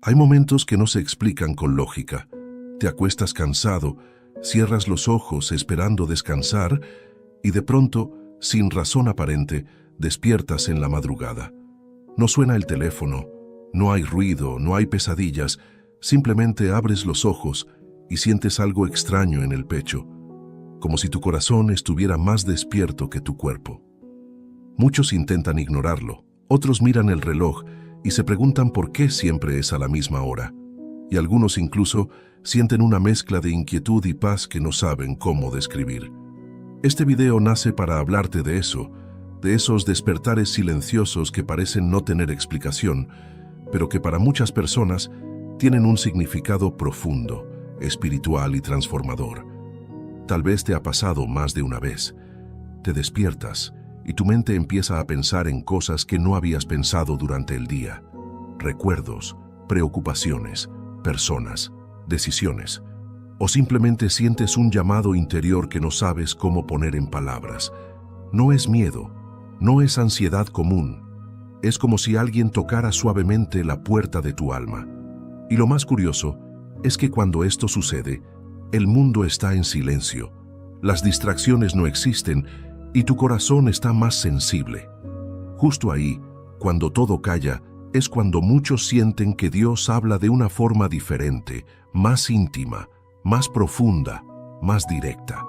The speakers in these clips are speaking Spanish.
Hay momentos que no se explican con lógica. Te acuestas cansado, cierras los ojos esperando descansar y de pronto, sin razón aparente, despiertas en la madrugada. No suena el teléfono, no hay ruido, no hay pesadillas, simplemente abres los ojos y sientes algo extraño en el pecho, como si tu corazón estuviera más despierto que tu cuerpo. Muchos intentan ignorarlo, otros miran el reloj y se preguntan por qué siempre es a la misma hora, y algunos incluso sienten una mezcla de inquietud y paz que no saben cómo describir. Este video nace para hablarte de eso, de esos despertares silenciosos que parecen no tener explicación, pero que para muchas personas tienen un significado profundo, espiritual y transformador. Tal vez te ha pasado más de una vez. Te despiertas y tu mente empieza a pensar en cosas que no habías pensado durante el día. Recuerdos, preocupaciones, personas, decisiones. O simplemente sientes un llamado interior que no sabes cómo poner en palabras. No es miedo, no es ansiedad común. Es como si alguien tocara suavemente la puerta de tu alma. Y lo más curioso es que cuando esto sucede, el mundo está en silencio. Las distracciones no existen y tu corazón está más sensible. Justo ahí, cuando todo calla, es cuando muchos sienten que Dios habla de una forma diferente, más íntima, más profunda, más directa.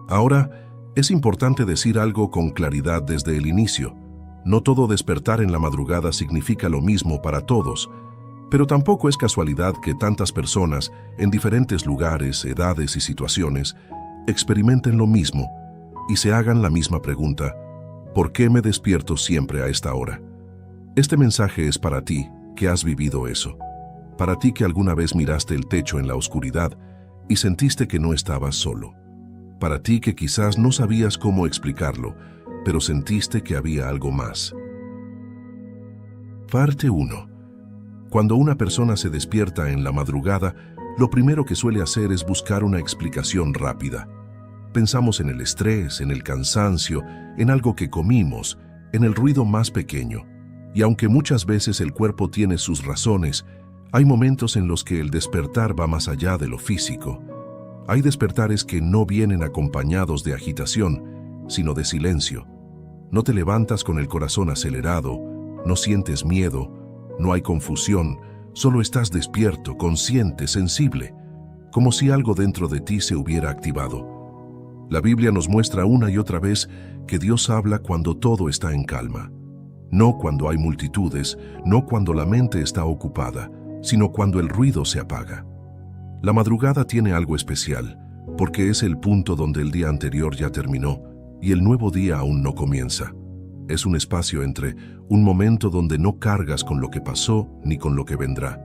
Ahora, es importante decir algo con claridad desde el inicio. No todo despertar en la madrugada significa lo mismo para todos, pero tampoco es casualidad que tantas personas, en diferentes lugares, edades y situaciones, experimenten lo mismo y se hagan la misma pregunta: ¿por qué me despierto siempre a esta hora? Este mensaje es para ti, que has vivido eso. Para ti que alguna vez miraste el techo en la oscuridad y sentiste que no estabas solo. Para ti que quizás no sabías cómo explicarlo, pero sentiste que había algo más. Parte 1. Cuando una persona se despierta en la madrugada, lo primero que suele hacer es buscar una explicación rápida. Pensamos en el estrés, en el cansancio, en algo que comimos, en el ruido más pequeño. Y aunque muchas veces el cuerpo tiene sus razones, hay momentos en los que el despertar va más allá de lo físico. Hay despertares que no vienen acompañados de agitación, sino de silencio. No te levantas con el corazón acelerado, no sientes miedo, no hay confusión, solo estás despierto, consciente, sensible, como si algo dentro de ti se hubiera activado. La Biblia nos muestra una y otra vez que Dios habla cuando todo está en calma. No cuando hay multitudes, no cuando la mente está ocupada, sino cuando el ruido se apaga. La madrugada tiene algo especial, porque es el punto donde el día anterior ya terminó y el nuevo día aún no comienza. Es un espacio entre un momento donde no cargas con lo que pasó ni con lo que vendrá.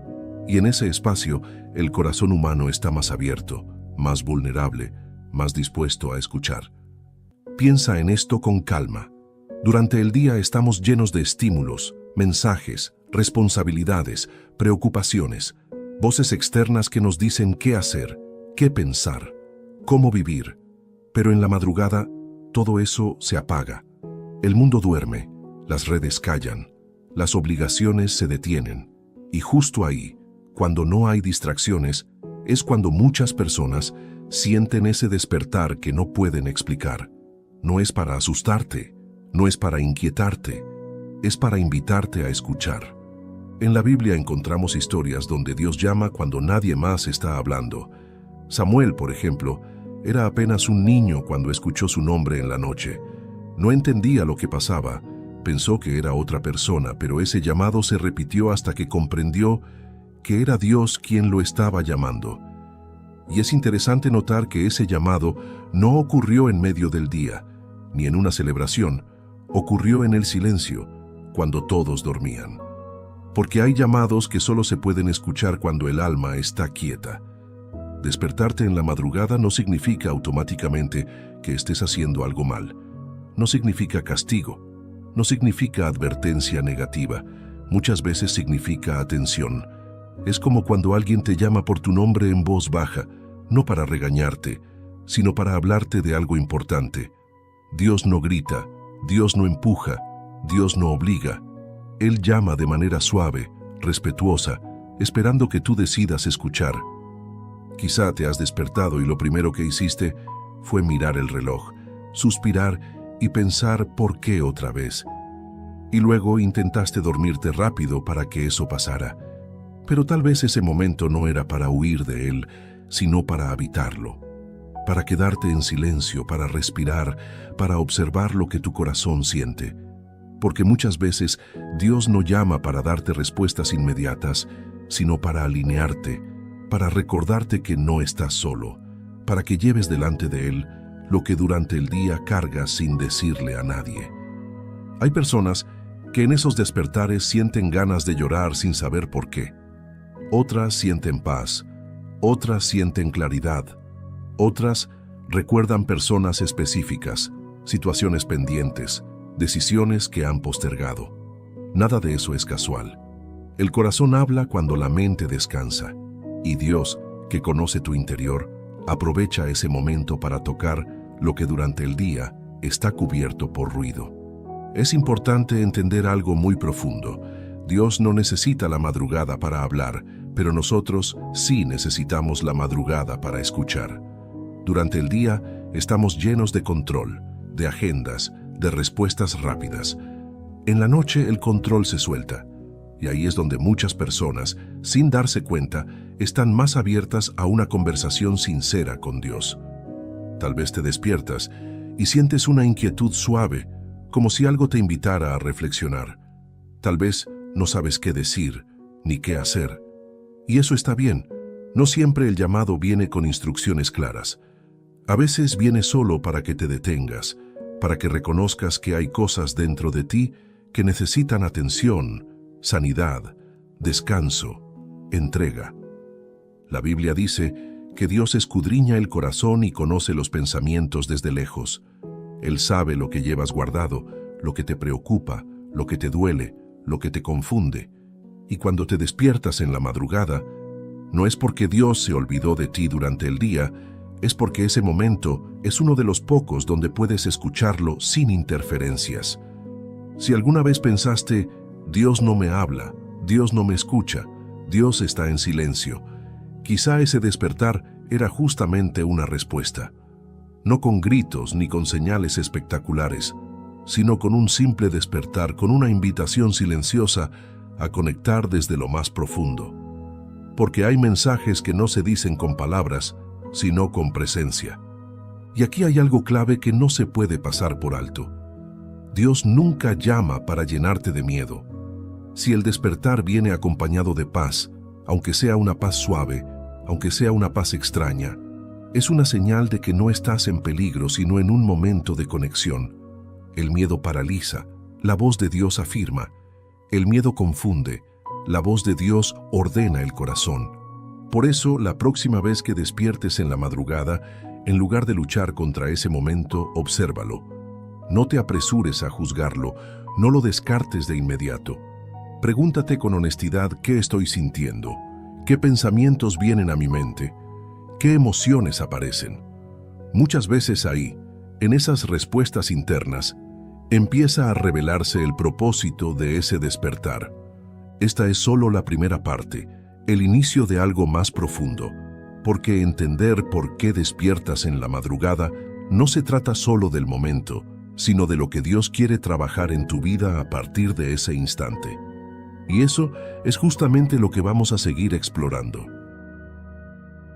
Y en ese espacio, el corazón humano está más abierto, más vulnerable, más dispuesto a escuchar. Piensa en esto con calma. Durante el día estamos llenos de estímulos, mensajes, responsabilidades, preocupaciones, voces externas que nos dicen qué hacer, qué pensar, cómo vivir. Pero en la madrugada, todo eso se apaga. El mundo duerme, las redes callan, las obligaciones se detienen. Y justo ahí, cuando no hay distracciones, es cuando muchas personas sienten ese despertar que no pueden explicar. No es para asustarte, no es para inquietarte, es para invitarte a escuchar. En la Biblia encontramos historias donde Dios llama cuando nadie más está hablando. Samuel, por ejemplo, era apenas un niño cuando escuchó su nombre en la noche. No entendía lo que pasaba, pensó que era otra persona, pero ese llamado se repitió hasta que comprendió que era Dios quien lo estaba llamando. Y es interesante notar que ese llamado no ocurrió en medio del día, ni en una celebración, ocurrió en el silencio, cuando todos dormían. Porque hay llamados que solo se pueden escuchar cuando el alma está quieta. Despertarte en la madrugada no significa automáticamente que estés haciendo algo mal. No significa castigo, no significa advertencia negativa, muchas veces significa atención. Es como cuando alguien te llama por tu nombre en voz baja, no para regañarte, sino para hablarte de algo importante. Dios no grita, Dios no empuja, Dios no obliga. Él llama de manera suave, respetuosa, esperando que tú decidas escuchar. Quizá te has despertado y lo primero que hiciste fue mirar el reloj, suspirar y pensar ¿por qué otra vez? Y luego intentaste dormirte rápido para que eso pasara. Pero tal vez ese momento no era para huir de él, sino para habitarlo, para quedarte en silencio, para respirar, para observar lo que tu corazón siente. Porque muchas veces Dios no llama para darte respuestas inmediatas, sino para alinearte, para recordarte que no estás solo, para que lleves delante de Él lo que durante el día cargas sin decirle a nadie. Hay personas que en esos despertares sienten ganas de llorar sin saber por qué. Otras sienten paz, otras sienten claridad, otras recuerdan personas específicas, situaciones pendientes, decisiones que han postergado. Nada de eso es casual. El corazón habla cuando la mente descansa, y Dios, que conoce tu interior, aprovecha ese momento para tocar lo que durante el día está cubierto por ruido. Es importante entender algo muy profundo. Dios no necesita la madrugada para hablar, pero nosotros sí necesitamos la madrugada para escuchar. Durante el día estamos llenos de control, de agendas, de respuestas rápidas. En la noche el control se suelta, y ahí es donde muchas personas, sin darse cuenta, están más abiertas a una conversación sincera con Dios. Tal vez te despiertas y sientes una inquietud suave, como si algo te invitara a reflexionar. Tal vez no sabes qué decir, ni qué hacer. Y eso está bien. No siempre el llamado viene con instrucciones claras. A veces viene solo para que te detengas, para que reconozcas que hay cosas dentro de ti que necesitan atención, sanidad, descanso, entrega. La Biblia dice que Dios escudriña el corazón y conoce los pensamientos desde lejos. Él sabe lo que llevas guardado, lo que te preocupa, lo que te duele, lo que te confunde. Y cuando te despiertas en la madrugada, no es porque Dios se olvidó de ti durante el día, es porque ese momento es uno de los pocos donde puedes escucharlo sin interferencias. Si alguna vez pensaste, Dios no me habla, Dios no me escucha, Dios está en silencio, quizá ese despertar era justamente una respuesta. No con gritos ni con señales espectaculares, sino con un simple despertar, con una invitación silenciosa a conectar desde lo más profundo. Porque hay mensajes que no se dicen con palabras, sino con presencia. Y aquí hay algo clave que no se puede pasar por alto. Dios nunca llama para llenarte de miedo. Si el despertar viene acompañado de paz, aunque sea una paz suave, aunque sea una paz extraña, es una señal de que no estás en peligro, sino en un momento de conexión. El miedo paraliza, la voz de Dios afirma. El miedo confunde, la voz de Dios ordena el corazón. Por eso, la próxima vez que despiertes en la madrugada, en lugar de luchar contra ese momento, obsérvalo. No te apresures a juzgarlo, no lo descartes de inmediato. Pregúntate con honestidad qué estoy sintiendo, qué pensamientos vienen a mi mente, qué emociones aparecen. Muchas veces ahí, en esas respuestas internas, empieza a revelarse el propósito de ese despertar. Esta es solo la primera parte, el inicio de algo más profundo, porque entender por qué despiertas en la madrugada no se trata solo del momento, sino de lo que Dios quiere trabajar en tu vida a partir de ese instante. Y eso es justamente lo que vamos a seguir explorando.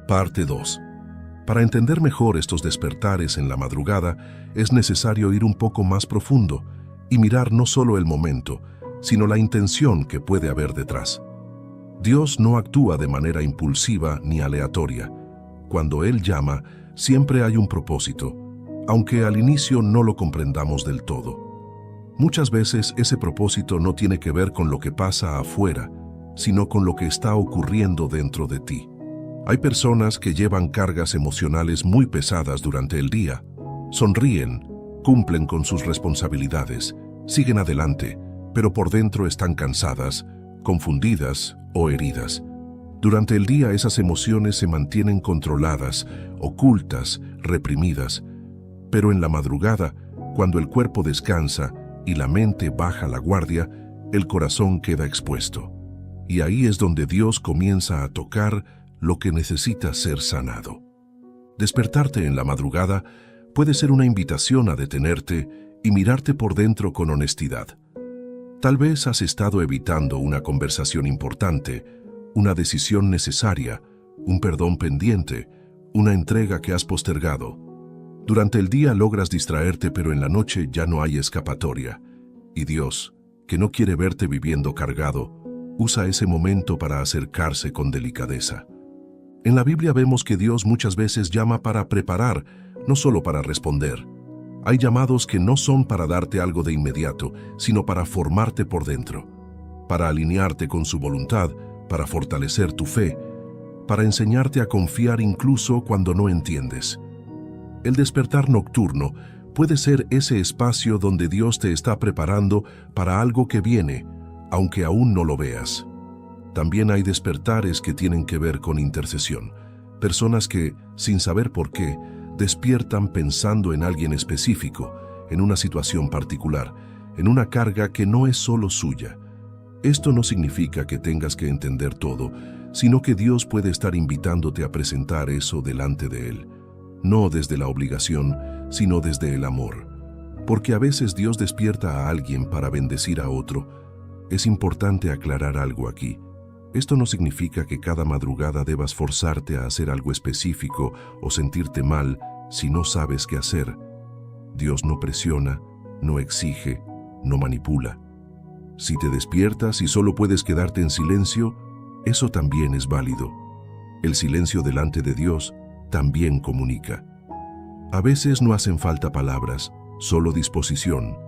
Parte 2. Para entender mejor estos despertares en la madrugada, es necesario ir un poco más profundo y mirar no solo el momento, sino la intención que puede haber detrás. Dios no actúa de manera impulsiva ni aleatoria. Cuando Él llama, siempre hay un propósito, aunque al inicio no lo comprendamos del todo. Muchas veces ese propósito no tiene que ver con lo que pasa afuera, sino con lo que está ocurriendo dentro de ti. Hay personas que llevan cargas emocionales muy pesadas durante el día. Sonríen, cumplen con sus responsabilidades, siguen adelante, pero por dentro están cansadas, confundidas o heridas. Durante el día esas emociones se mantienen controladas, ocultas, reprimidas. Pero en la madrugada, cuando el cuerpo descansa y la mente baja la guardia, el corazón queda expuesto. Y ahí es donde Dios comienza a tocar lo que necesita ser sanado. Despertarte en la madrugada puede ser una invitación a detenerte y mirarte por dentro con honestidad. Tal vez has estado evitando una conversación importante, una decisión necesaria, un perdón pendiente, una entrega que has postergado. Durante el día logras distraerte, pero en la noche ya no hay escapatoria. Y Dios, que no quiere verte viviendo cargado, usa ese momento para acercarse con delicadeza. En la Biblia vemos que Dios muchas veces llama para preparar, no solo para responder. Hay llamados que no son para darte algo de inmediato, sino para formarte por dentro, para alinearte con su voluntad, para fortalecer tu fe, para enseñarte a confiar incluso cuando no entiendes. El despertar nocturno puede ser ese espacio donde Dios te está preparando para algo que viene, aunque aún no lo veas. También hay despertares que tienen que ver con intercesión. Personas que, sin saber por qué, despiertan pensando en alguien específico, en una situación particular, en una carga que no es solo suya. Esto no significa que tengas que entender todo, sino que Dios puede estar invitándote a presentar eso delante de Él. No desde la obligación, sino desde el amor. Porque a veces Dios despierta a alguien para bendecir a otro. Es importante aclarar algo aquí. Esto no significa que cada madrugada debas forzarte a hacer algo específico o sentirte mal si no sabes qué hacer. Dios no presiona, no exige, no manipula. Si te despiertas y solo puedes quedarte en silencio, eso también es válido. El silencio delante de Dios también comunica. A veces no hacen falta palabras, solo disposición.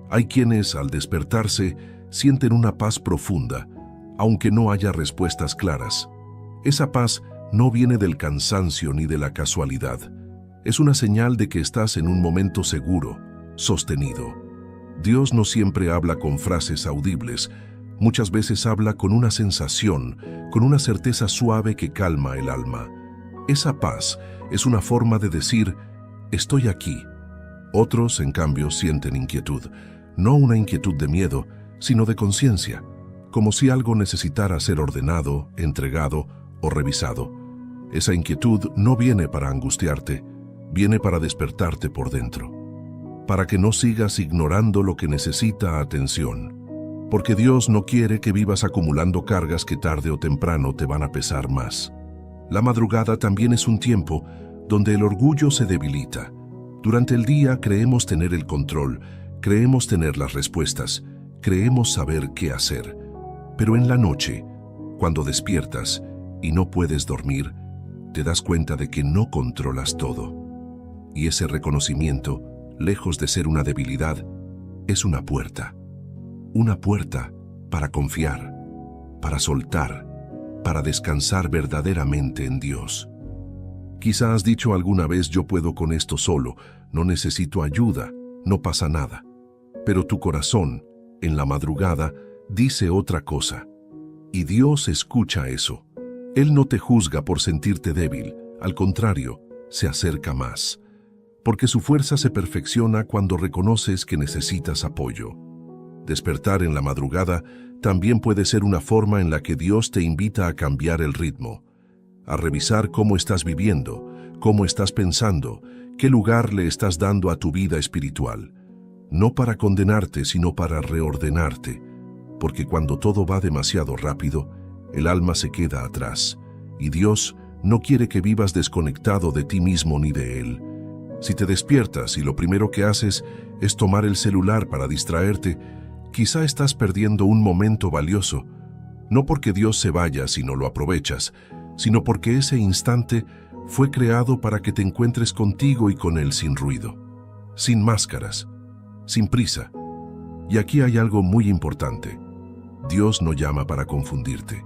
Hay quienes, al despertarse, sienten una paz profunda, aunque no haya respuestas claras. Esa paz no viene del cansancio ni de la casualidad. Es una señal de que estás en un momento seguro, sostenido. Dios no siempre habla con frases audibles, muchas veces habla con una sensación, con una certeza suave que calma el alma. Esa paz es una forma de decir, estoy aquí. Otros, en cambio, sienten inquietud, no una inquietud de miedo, sino de conciencia, como si algo necesitara ser ordenado, entregado o revisado. Esa inquietud no viene para angustiarte, viene para despertarte por dentro, para que no sigas ignorando lo que necesita atención, porque Dios no quiere que vivas acumulando cargas que tarde o temprano te van a pesar más. La madrugada también es un tiempo donde el orgullo se debilita. Durante el día creemos tener el control, creemos tener las respuestas, creemos saber qué hacer. Pero en la noche, cuando despiertas y no puedes dormir, te das cuenta de que no controlas todo. Y ese reconocimiento, lejos de ser una debilidad, es una puerta. Una puerta para confiar, para soltar, para descansar verdaderamente en Dios. Quizá has dicho alguna vez, yo puedo con esto solo, no necesito ayuda, no pasa nada. Pero tu corazón, en la madrugada, dice otra cosa. Y Dios escucha eso. Él no te juzga por sentirte débil, al contrario, se acerca más. Porque su fuerza se perfecciona cuando reconoces que necesitas apoyo. Despertar en la madrugada también puede ser una forma en la que Dios te invita a cambiar el ritmo, a revisar cómo estás viviendo, cómo estás pensando, qué lugar le estás dando a tu vida espiritual. No para condenarte, sino para reordenarte, porque cuando todo va demasiado rápido, el alma se queda atrás, y Dios no quiere que vivas desconectado de ti mismo ni de Él. Si te despiertas y lo primero que haces es tomar el celular para distraerte, quizá estás perdiendo un momento valioso, no porque Dios se vaya si no lo aprovechas, sino porque ese instante fue creado para que te encuentres contigo y con Él sin ruido, sin máscaras, sin prisa. Y aquí hay algo muy importante. Dios no llama para confundirte.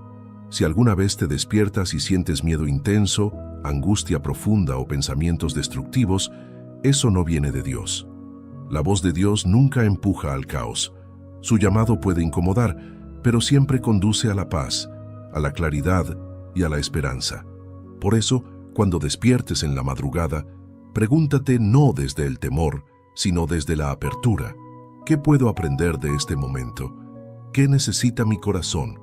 Si alguna vez te despiertas y sientes miedo intenso, angustia profunda o pensamientos destructivos, eso no viene de Dios. La voz de Dios nunca empuja al caos. Su llamado puede incomodar, pero siempre conduce a la paz, a la claridad y a la esperanza. Por eso, cuando despiertes en la madrugada, pregúntate no desde el temor, sino desde la apertura. ¿Qué puedo aprender de este momento? ¿Qué necesita mi corazón?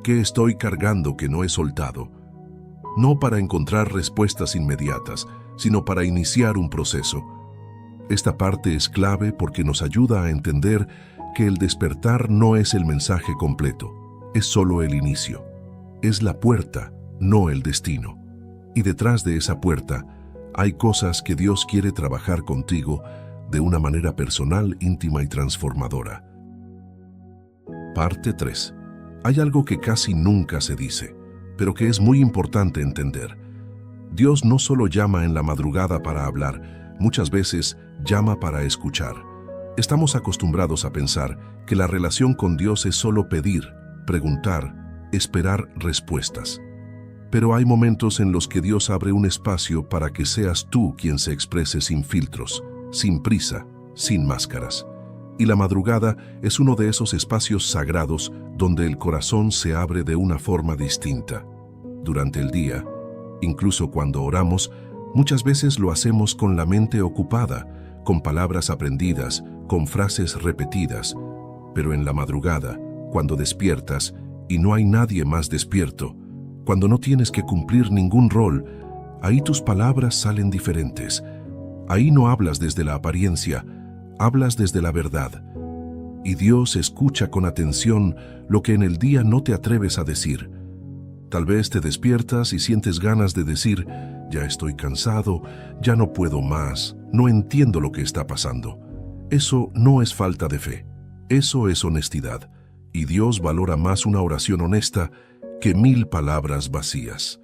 ¿Qué estoy cargando que no he soltado? No para encontrar respuestas inmediatas, sino para iniciar un proceso. Esta parte es clave porque nos ayuda a entender que el despertar no es el mensaje completo, es solo el inicio. Es la puerta, no el destino. Y detrás de esa puerta hay cosas que Dios quiere trabajar contigo de una manera personal, íntima y transformadora. Parte 3. Hay algo que casi nunca se dice, pero que es muy importante entender. Dios no solo llama en la madrugada para hablar, muchas veces llama para escuchar. Estamos acostumbrados a pensar que la relación con Dios es solo pedir, preguntar, esperar respuestas. Pero hay momentos en los que Dios abre un espacio para que seas tú quien se exprese sin filtros, sin prisa, sin máscaras. Y la madrugada es uno de esos espacios sagrados donde el corazón se abre de una forma distinta. Durante el día, incluso cuando oramos, muchas veces lo hacemos con la mente ocupada, con palabras aprendidas, con frases repetidas. Pero en la madrugada, cuando despiertas y no hay nadie más despierto, cuando no tienes que cumplir ningún rol, ahí tus palabras salen diferentes. Ahí no hablas desde la apariencia, hablas desde la verdad. Y Dios escucha con atención lo que en el día no te atreves a decir. Tal vez te despiertas y sientes ganas de decir, ya estoy cansado, ya no puedo más, no entiendo lo que está pasando. Eso no es falta de fe, eso es honestidad. Y Dios valora más una oración honesta que 1000 palabras vacías.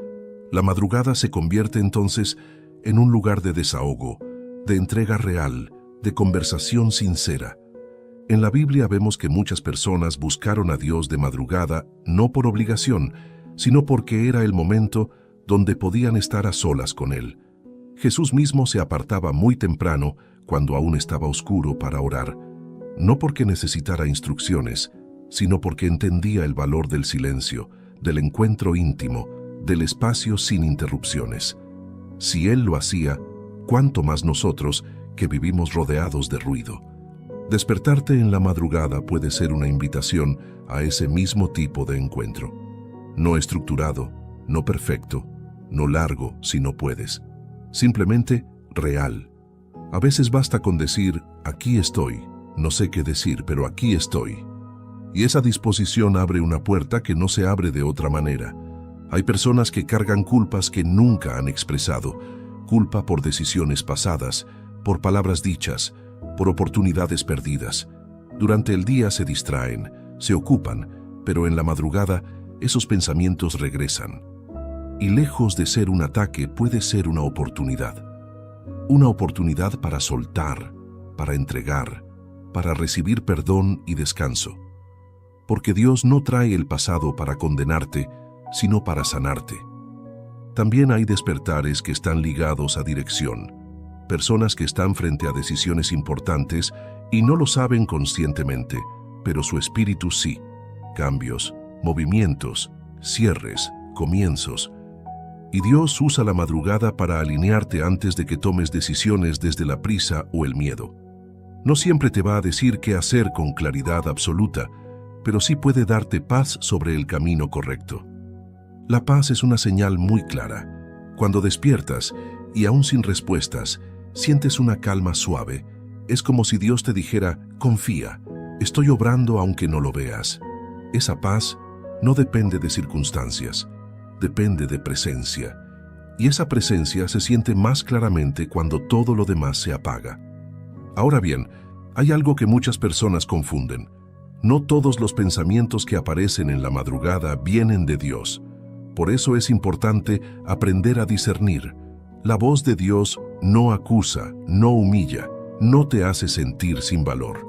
La madrugada se convierte entonces en un lugar de desahogo, de entrega real, de conversación sincera. En la Biblia vemos que muchas personas buscaron a Dios de madrugada no por obligación, sino porque era el momento donde podían estar a solas con Él. Jesús mismo se apartaba muy temprano, cuando aún estaba oscuro, para orar, no porque necesitara instrucciones, sino porque entendía el valor del silencio, del encuentro íntimo, del espacio sin interrupciones. Si Él lo hacía, ¿cuánto más nosotros que vivimos rodeados de ruido? Despertarte en la madrugada puede ser una invitación a ese mismo tipo de encuentro. No estructurado, no perfecto, no largo si no puedes. Simplemente real. A veces basta con decir, aquí estoy, no sé qué decir, pero aquí estoy. Y esa disposición abre una puerta que no se abre de otra manera. Hay personas que cargan culpas que nunca han expresado, culpa por decisiones pasadas, por palabras dichas, por oportunidades perdidas. Durante el día se distraen, se ocupan, pero en la madrugada esos pensamientos regresan. Y lejos de ser un ataque, puede ser una oportunidad. Una oportunidad para soltar, para entregar, para recibir perdón y descanso. Porque Dios no trae el pasado para condenarte, sino para sanarte. También hay despertares que están ligados a dirección. Personas que están frente a decisiones importantes y no lo saben conscientemente, pero su espíritu sí. Cambios, movimientos, cierres, comienzos. Y Dios usa la madrugada para alinearte antes de que tomes decisiones desde la prisa o el miedo. No siempre te va a decir qué hacer con claridad absoluta, pero sí puede darte paz sobre el camino correcto. La paz es una señal muy clara. Cuando despiertas, y aún sin respuestas, sientes una calma suave. Es como si Dios te dijera, confía, estoy obrando aunque no lo veas. Esa paz no depende de circunstancias, depende de presencia. Y esa presencia se siente más claramente cuando todo lo demás se apaga. Ahora bien, hay algo que muchas personas confunden. No todos los pensamientos que aparecen en la madrugada vienen de Dios. Por eso es importante aprender a discernir. La voz de Dios no acusa, no humilla, no te hace sentir sin valor.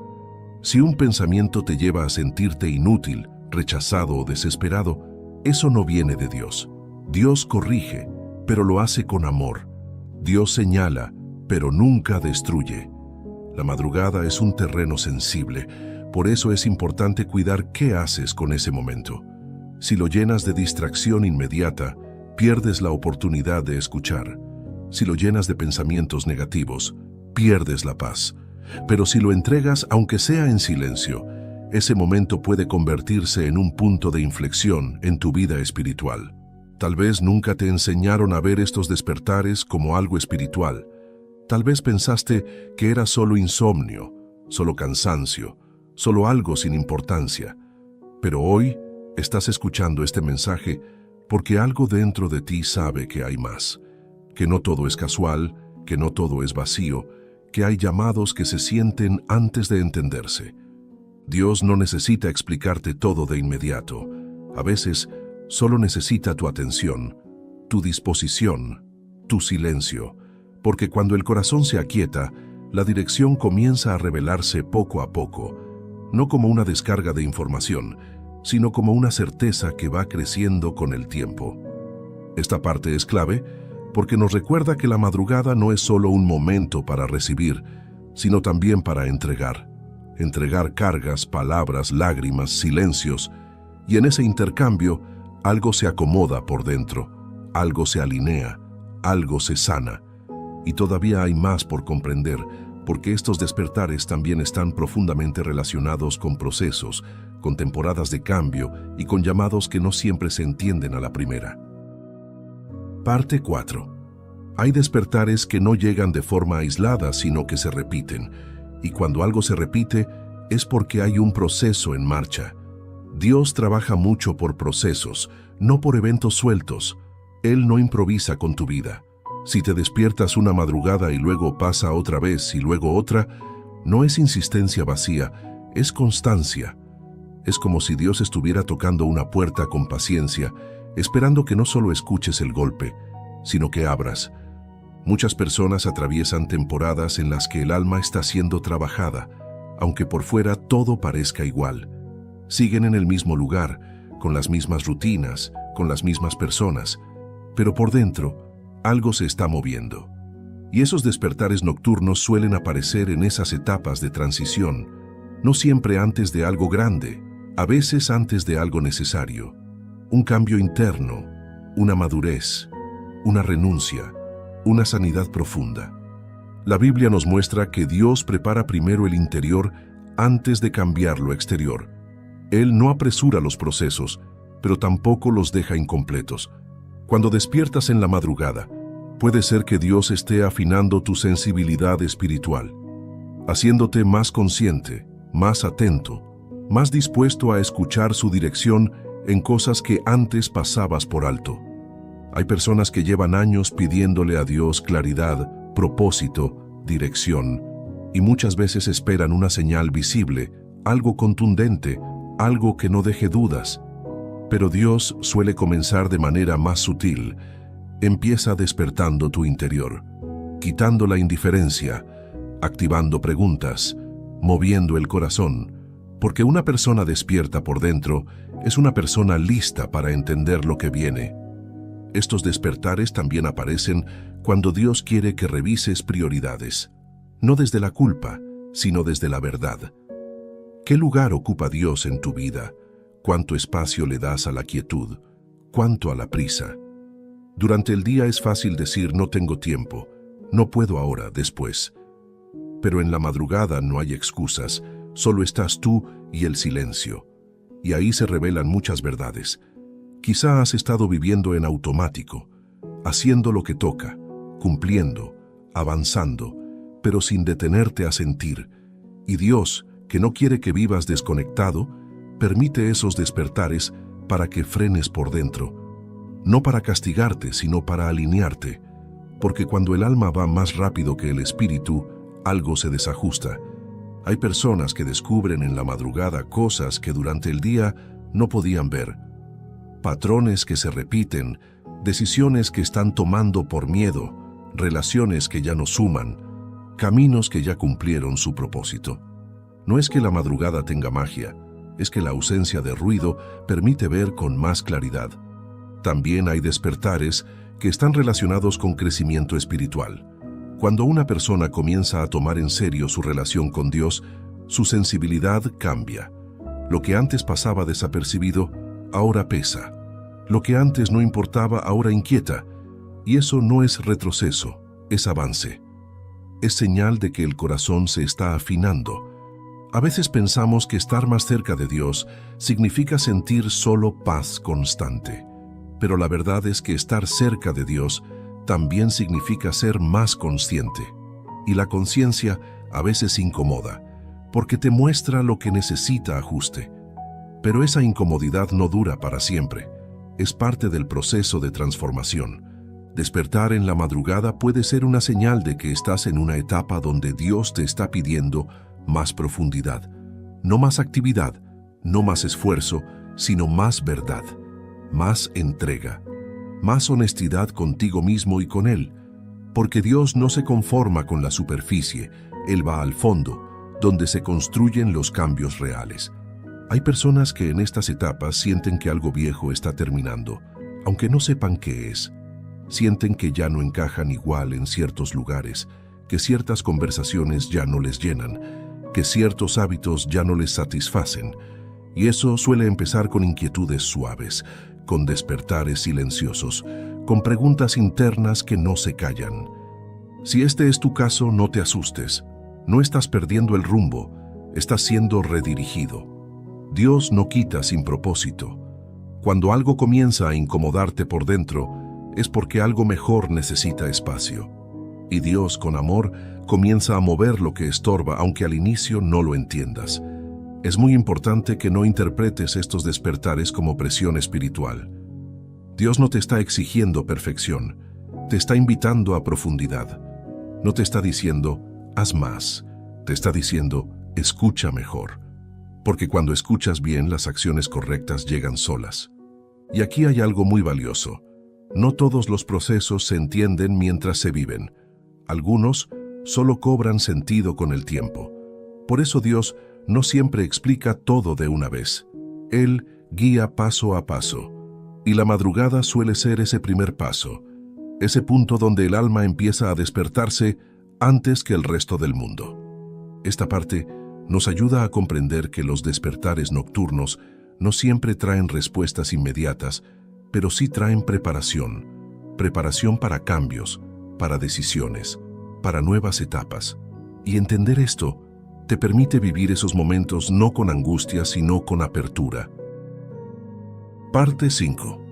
Si un pensamiento te lleva a sentirte inútil, rechazado o desesperado, eso no viene de Dios. Dios corrige, pero lo hace con amor. Dios señala, pero nunca destruye. La madrugada es un terreno sensible, por eso es importante cuidar qué haces con ese momento. Si lo llenas de distracción inmediata, pierdes la oportunidad de escuchar. Si lo llenas de pensamientos negativos, pierdes la paz. Pero si lo entregas, aunque sea en silencio, ese momento puede convertirse en un punto de inflexión en tu vida espiritual. Tal vez nunca te enseñaron a ver estos despertares como algo espiritual. Tal vez pensaste que era solo insomnio, solo cansancio, solo algo sin importancia. Pero hoy estás escuchando este mensaje porque algo dentro de ti sabe que hay más, que no todo es casual, que no todo es vacío, que hay llamados que se sienten antes de entenderse. Dios no necesita explicarte todo de inmediato. A veces solo necesita tu atención, tu disposición, tu silencio, porque cuando el corazón se aquieta, la dirección comienza a revelarse poco a poco, no como una descarga de información, sino como una certeza que va creciendo con el tiempo. Esta parte es clave porque nos recuerda que la madrugada no es solo un momento para recibir, sino también para entregar. Entregar cargas, palabras, lágrimas, silencios, y en ese intercambio algo se acomoda por dentro, algo se alinea, algo se sana. Y todavía hay más por comprender, porque estos despertares también están profundamente relacionados con procesos, con temporadas de cambio y con llamados que no siempre se entienden a la primera. Parte 4. Hay despertares que no llegan de forma aislada, sino que se repiten. Y cuando algo se repite, es porque hay un proceso en marcha. Dios trabaja mucho por procesos, no por eventos sueltos. Él no improvisa con tu vida. Si te despiertas una madrugada y luego pasa otra vez y luego otra, no es insistencia vacía, es constancia. Es como si Dios estuviera tocando una puerta con paciencia, esperando que no solo escuches el golpe, sino que abras. Muchas personas atraviesan temporadas en las que el alma está siendo trabajada, aunque por fuera todo parezca igual. Siguen en el mismo lugar, con las mismas rutinas, con las mismas personas, pero por dentro, algo se está moviendo. Y esos despertares nocturnos suelen aparecer en esas etapas de transición, no siempre antes de algo grande, a veces antes de algo necesario. Un cambio interno, una madurez, una renuncia, una sanidad profunda. La Biblia nos muestra que Dios prepara primero el interior antes de cambiar lo exterior. Él no apresura los procesos, pero tampoco los deja incompletos. Cuando despiertas en la madrugada, puede ser que Dios esté afinando tu sensibilidad espiritual, haciéndote más consciente, más atento, más dispuesto a escuchar su dirección en cosas que antes pasabas por alto. Hay personas que llevan años pidiéndole a Dios claridad, propósito, dirección, y muchas veces esperan una señal visible, algo contundente, algo que no deje dudas. Pero Dios suele comenzar de manera más sutil. Empieza despertando tu interior, quitando la indiferencia, activando preguntas, moviendo el corazón, porque una persona despierta por dentro es una persona lista para entender lo que viene. Estos despertares también aparecen cuando Dios quiere que revises prioridades, no desde la culpa, sino desde la verdad. ¿Qué lugar ocupa Dios en tu vida? ¿Cuánto espacio le das a la quietud? ¿Cuánto a la prisa? Durante el día es fácil decir no tengo tiempo, no puedo ahora, después. Pero en la madrugada no hay excusas, solo estás tú y el silencio. Y ahí se revelan muchas verdades. Quizá has estado viviendo en automático, haciendo lo que toca, cumpliendo, avanzando, pero sin detenerte a sentir. Y Dios, que no quiere que vivas desconectado, permite esos despertares para que frenes por dentro. No para castigarte, sino para alinearte. Porque cuando el alma va más rápido que el espíritu, algo se desajusta. Hay personas que descubren en la madrugada cosas que durante el día no podían ver. Patrones que se repiten, decisiones que están tomando por miedo, relaciones que ya no suman, caminos que ya cumplieron su propósito. No es que la madrugada tenga magia, es que la ausencia de ruido permite ver con más claridad. También hay despertares que están relacionados con crecimiento espiritual. Cuando una persona comienza a tomar en serio su relación con Dios, su sensibilidad cambia. Lo que antes pasaba desapercibido, ahora pesa. Lo que antes no importaba, ahora inquieta. Y eso no es retroceso, es avance. Es señal de que el corazón se está afinando. A veces pensamos que estar más cerca de Dios significa sentir solo paz constante, pero la verdad es que estar cerca de Dios también significa ser más consciente, y la conciencia a veces incomoda, porque te muestra lo que necesita ajuste. Pero esa incomodidad no dura para siempre, es parte del proceso de transformación. Despertar en la madrugada puede ser una señal de que estás en una etapa donde Dios te está pidiendo más profundidad, no más actividad, no más esfuerzo, sino más verdad, más entrega, más honestidad contigo mismo y con Él, porque Dios no se conforma con la superficie, Él va al fondo, donde se construyen los cambios reales. Hay personas que en estas etapas sienten que algo viejo está terminando, aunque no sepan qué es. Sienten que ya no encajan igual en ciertos lugares, que ciertas conversaciones ya no les llenan, que ciertos hábitos ya no les satisfacen. Y eso suele empezar con inquietudes suaves, con despertares silenciosos, con preguntas internas que no se callan. Si este es tu caso, no te asustes. No estás perdiendo el rumbo, estás siendo redirigido. Dios no quita sin propósito. Cuando algo comienza a incomodarte por dentro, es porque algo mejor necesita espacio. Y Dios, con amor, comienza a mover lo que estorba, aunque al inicio no lo entiendas. Es muy importante que no interpretes estos despertares como presión espiritual. Dios no te está exigiendo perfección, te está invitando a profundidad. No te está diciendo, haz más, te está diciendo, escucha mejor. Porque cuando escuchas bien, las acciones correctas llegan solas. Y aquí hay algo muy valioso. No todos los procesos se entienden mientras se viven. Algunos solo cobran sentido con el tiempo. Por eso Dios no siempre explica todo de una vez. Él guía paso a paso. Y la madrugada suele ser ese primer paso, ese punto donde el alma empieza a despertarse antes que el resto del mundo. Esta parte nos ayuda a comprender que los despertares nocturnos no siempre traen respuestas inmediatas, pero sí traen preparación para cambios, para decisiones, para nuevas etapas. Y entender esto te permite vivir esos momentos no con angustia, sino con apertura. Parte 5.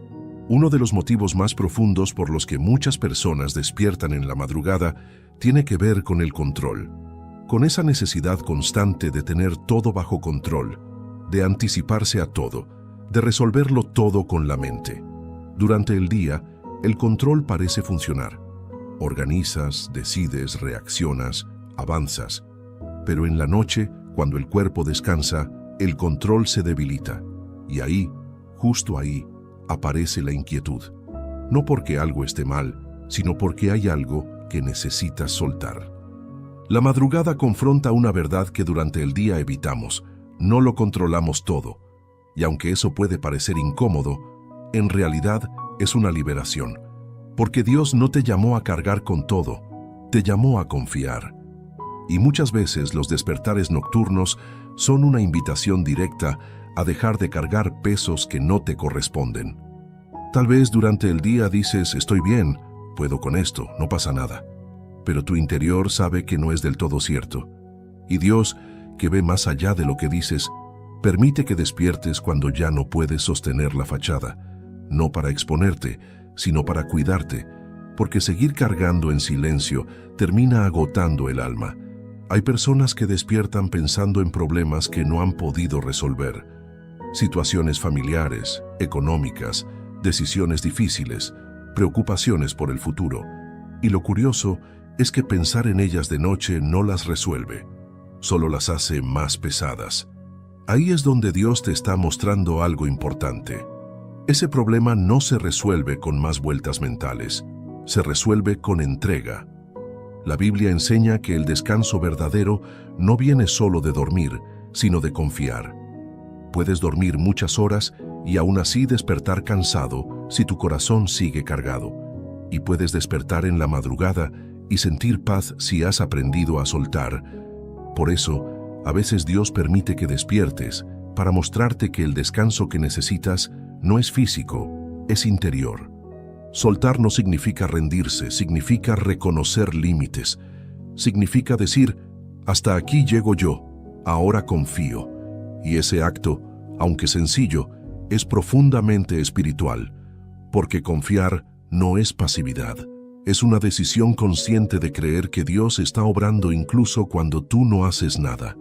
Uno de los motivos más profundos por los que muchas personas despiertan en la madrugada tiene que ver con el control, con esa necesidad constante de tener todo bajo control, de anticiparse a todo, de resolverlo todo con la mente. Durante el día, el control parece funcionar. Organizas, decides, reaccionas, avanzas. Pero en la noche, cuando el cuerpo descansa, el control se debilita. Y ahí, justo ahí, aparece la inquietud. No porque algo esté mal, sino porque hay algo que necesitas soltar. La madrugada confronta una verdad que durante el día evitamos. No lo controlamos todo. Y aunque eso puede parecer incómodo, en realidad es una liberación. Porque Dios no te llamó a cargar con todo, te llamó a confiar. Y muchas veces los despertares nocturnos son una invitación directa a dejar de cargar pesos que no te corresponden. Tal vez durante el día dices, estoy bien, puedo con esto, no pasa nada. Pero tu interior sabe que no es del todo cierto. Y Dios, que ve más allá de lo que dices, permite que despiertes cuando ya no puedes sostener la fachada, no para exponerte, sino para cuidarte, porque seguir cargando en silencio termina agotando el alma. Hay personas que despiertan pensando en problemas que no han podido resolver, situaciones familiares, económicas, decisiones difíciles, preocupaciones por el futuro. Y lo curioso es que pensar en ellas de noche no las resuelve, solo las hace más pesadas. Ahí es donde Dios te está mostrando algo importante. Ese problema no se resuelve con más vueltas mentales, se resuelve con entrega. La Biblia enseña que el descanso verdadero no viene solo de dormir, sino de confiar. Puedes dormir muchas horas y aún así despertar cansado si tu corazón sigue cargado. Y puedes despertar en la madrugada y sentir paz si has aprendido a soltar. Por eso, a veces Dios permite que despiertes para mostrarte que el descanso que necesitas no es físico, es interior. Soltar no significa rendirse, significa reconocer límites. Significa decir, hasta aquí llego yo, ahora confío. Y ese acto, aunque sencillo, es profundamente espiritual, porque confiar no es pasividad. Es una decisión consciente de creer que Dios está obrando incluso cuando tú no haces nada.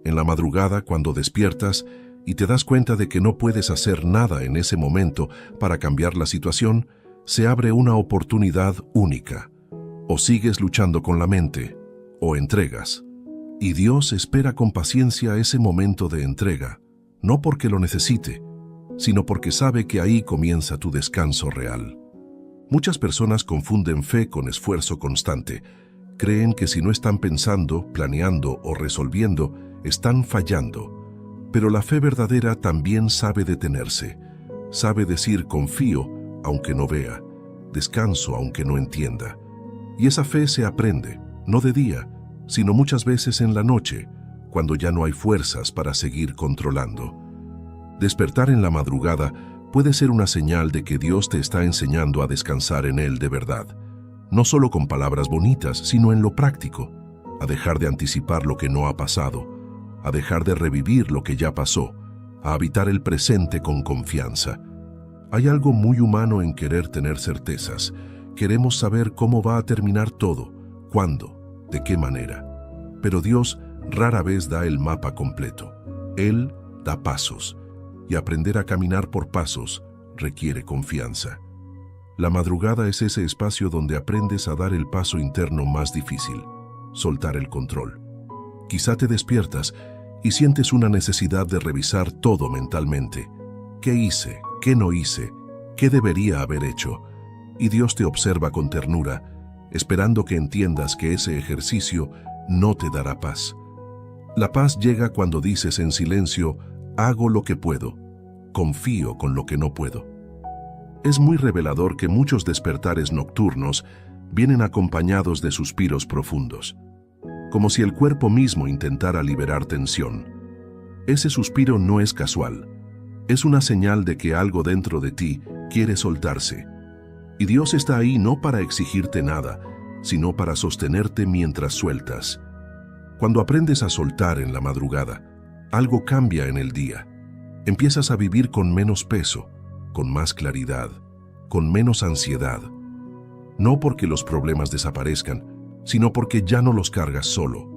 En la madrugada, cuando despiertas y te das cuenta de que no puedes hacer nada en ese momento para cambiar la situación, se abre una oportunidad única. O sigues luchando con la mente, o entregas. Y Dios espera con paciencia ese momento de entrega, no porque lo necesite, sino porque sabe que ahí comienza tu descanso real. Muchas personas confunden fe con esfuerzo constante. Creen que si no están pensando, planeando o resolviendo, están fallando. Pero la fe verdadera también sabe detenerse. Sabe decir confío, aunque no vea, descanso, aunque no entienda. Y esa fe se aprende, no de día, sino muchas veces en la noche, cuando ya no hay fuerzas para seguir controlando. Despertar en la madrugada puede ser una señal de que Dios te está enseñando a descansar en Él de verdad, no solo con palabras bonitas, sino en lo práctico, a dejar de anticipar lo que no ha pasado, a dejar de revivir lo que ya pasó, a habitar el presente con confianza. Hay algo muy humano en querer tener certezas. Queremos saber cómo va a terminar todo, cuándo, de qué manera. Pero Dios rara vez da el mapa completo. Él da pasos. Y aprender a caminar por pasos requiere confianza. La madrugada es ese espacio donde aprendes a dar el paso interno más difícil, soltar el control. Quizá te despiertas y sientes una necesidad de revisar todo mentalmente. ¿Qué hice? ¿Qué no hice? ¿Qué debería haber hecho? Y Dios te observa con ternura, esperando que entiendas que ese ejercicio no te dará paz. La paz llega cuando dices en silencio: hago lo que puedo, confío con lo que no puedo. Es muy revelador que muchos despertares nocturnos vienen acompañados de suspiros profundos, como si el cuerpo mismo intentara liberar tensión. Ese suspiro no es casual, es una señal de que algo dentro de ti quiere soltarse. Y Dios está ahí no para exigirte nada, sino para sostenerte mientras sueltas. Cuando aprendes a soltar en la madrugada, algo cambia en el día. Empiezas a vivir con menos peso, con más claridad, con menos ansiedad. No porque los problemas desaparezcan, sino porque ya no los cargas solo.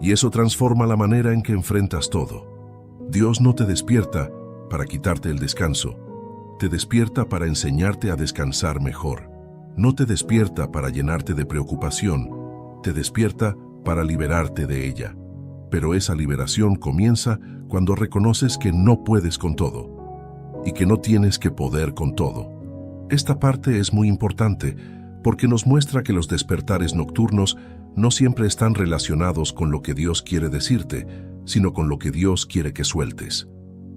Y eso transforma la manera en que enfrentas todo. Dios no te despierta para quitarte el descanso. Te despierta para enseñarte a descansar mejor. No te despierta para llenarte de preocupación. Te despierta para liberarte de ella. Pero esa liberación comienza cuando reconoces que no puedes con todo y que no tienes que poder con todo. Esta parte es muy importante porque nos muestra que los despertares nocturnos no siempre están relacionados con lo que Dios quiere decirte, sino con lo que Dios quiere que sueltes.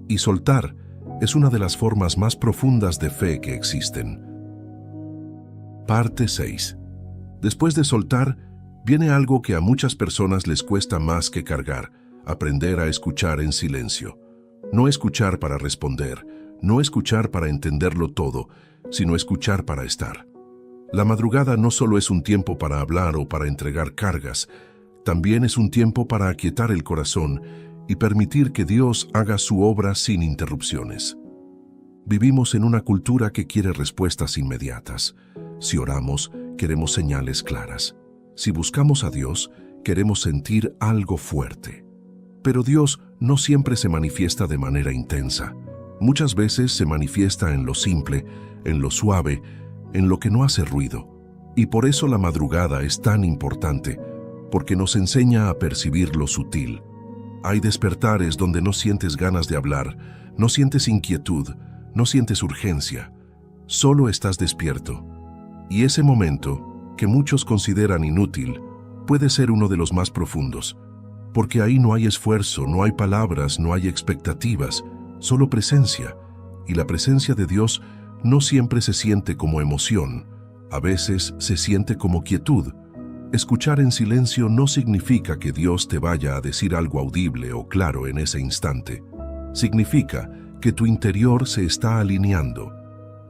Y soltar es una de las formas más profundas de fe que existen. Parte 6. Después de soltar, viene algo que a muchas personas les cuesta más que cargar: aprender a escuchar en silencio. No escuchar para responder, no escuchar para entenderlo todo, sino escuchar para estar. La madrugada no solo es un tiempo para hablar o para entregar cargas, también es un tiempo para aquietar el corazón y permitir que Dios haga su obra sin interrupciones. Vivimos en una cultura que quiere respuestas inmediatas. Si oramos, queremos señales claras. Si buscamos a Dios, queremos sentir algo fuerte. Pero Dios no siempre se manifiesta de manera intensa. Muchas veces se manifiesta en lo simple, en lo suave, en lo que no hace ruido. Y por eso la madrugada es tan importante, porque nos enseña a percibir lo sutil. Hay despertares donde no sientes ganas de hablar, no sientes inquietud, no sientes urgencia, solo estás despierto. Y ese momento, que muchos consideran inútil, puede ser uno de los más profundos, porque ahí no hay esfuerzo, no hay palabras, no hay expectativas, solo presencia. Y la presencia de Dios no siempre se siente como emoción, a veces se siente como quietud. Escuchar en silencio no significa que Dios te vaya a decir algo audible o claro en ese instante. Significa que tu interior se está alineando.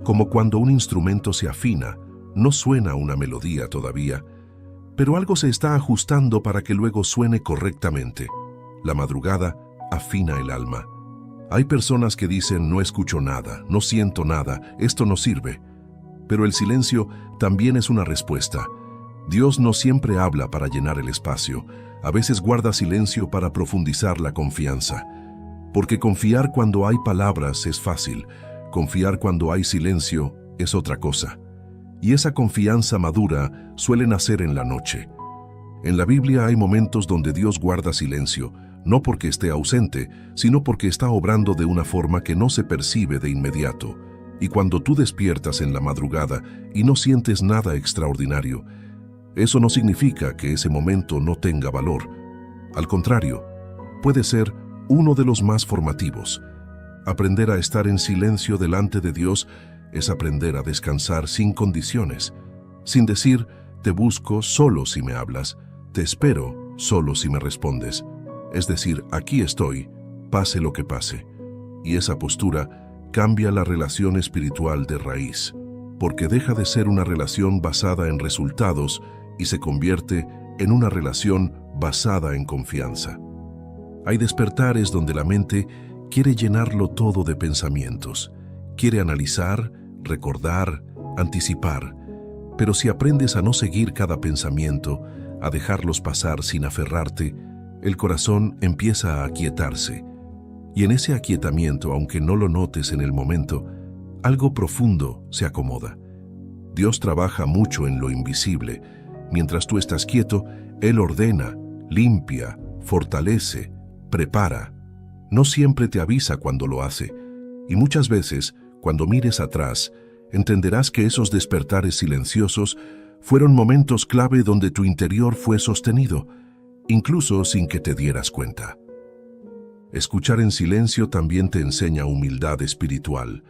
Como cuando un instrumento se afina, no suena una melodía todavía, pero algo se está ajustando para que luego suene correctamente. La madrugada afina el alma. Hay personas que dicen no escucho nada, no siento nada, esto no sirve. Pero el silencio también es una respuesta. Dios no siempre habla para llenar el espacio, a veces guarda silencio para profundizar la confianza. Porque confiar cuando hay palabras es fácil, confiar cuando hay silencio es otra cosa. Y esa confianza madura suele nacer en la noche. En la Biblia hay momentos donde Dios guarda silencio, no porque esté ausente, sino porque está obrando de una forma que no se percibe de inmediato. Y cuando tú despiertas en la madrugada y no sientes nada extraordinario, eso no significa que ese momento no tenga valor. Al contrario, puede ser uno de los más formativos. Aprender a estar en silencio delante de Dios es aprender a descansar sin condiciones, sin decir, te busco solo si me hablas, te espero solo si me respondes. Es decir, aquí estoy, pase lo que pase. Y esa postura cambia la relación espiritual de raíz, porque deja de ser una relación basada en resultados y se convierte en una relación basada en confianza. Hay despertares donde la mente quiere llenarlo todo de pensamientos, quiere analizar, recordar, anticipar, pero si aprendes a no seguir cada pensamiento, a dejarlos pasar sin aferrarte, el corazón empieza a aquietarse. Y en ese aquietamiento, aunque no lo notes en el momento, algo profundo se acomoda. Dios trabaja mucho en lo invisible. Mientras tú estás quieto, Él ordena, limpia, fortalece, prepara. No siempre te avisa cuando lo hace. Y muchas veces, cuando mires atrás, entenderás que esos despertares silenciosos fueron momentos clave donde tu interior fue sostenido, incluso sin que te dieras cuenta. Escuchar en silencio también te enseña humildad espiritual.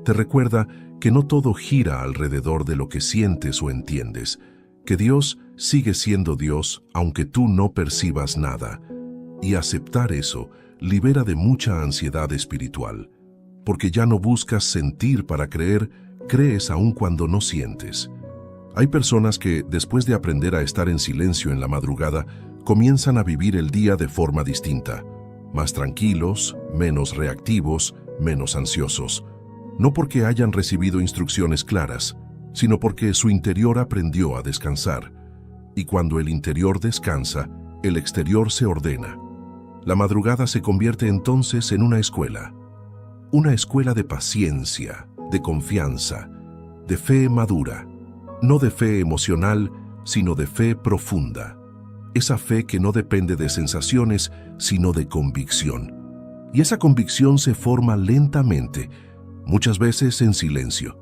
Te recuerda que no todo gira alrededor de lo que sientes o entiendes, que Dios sigue siendo Dios aunque tú no percibas nada. Y aceptar eso libera de mucha ansiedad espiritual, porque ya no buscas sentir para creer, crees aun cuando no sientes. Hay personas que, después de aprender a estar en silencio en la madrugada, comienzan a vivir el día de forma distinta, más tranquilos, menos reactivos, menos ansiosos. No porque hayan recibido instrucciones claras, sino porque su interior aprendió a descansar. Y cuando el interior descansa, el exterior se ordena. La madrugada se convierte entonces en una escuela de paciencia, de confianza, de fe madura, no de fe emocional, sino de fe profunda. Esa fe que no depende de sensaciones, sino de convicción. Y esa convicción se forma lentamente, muchas veces en silencio.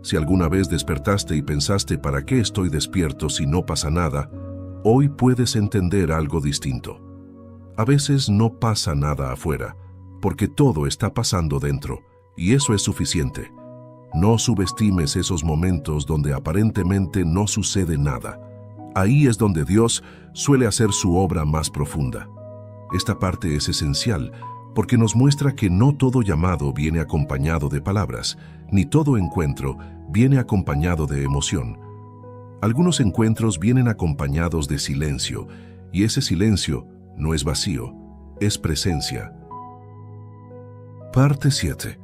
Si alguna vez despertaste y pensaste ¿para qué estoy despierto si no pasa nada?, hoy puedes entender algo distinto. A veces no pasa nada afuera, porque todo está pasando dentro, y eso es suficiente. No subestimes esos momentos donde aparentemente no sucede nada. Ahí es donde Dios suele hacer su obra más profunda. Esta parte es esencial porque nos muestra que no todo llamado viene acompañado de palabras, ni todo encuentro viene acompañado de emoción. Algunos encuentros vienen acompañados de silencio, y ese silencio no es vacío, es presencia. Parte 7.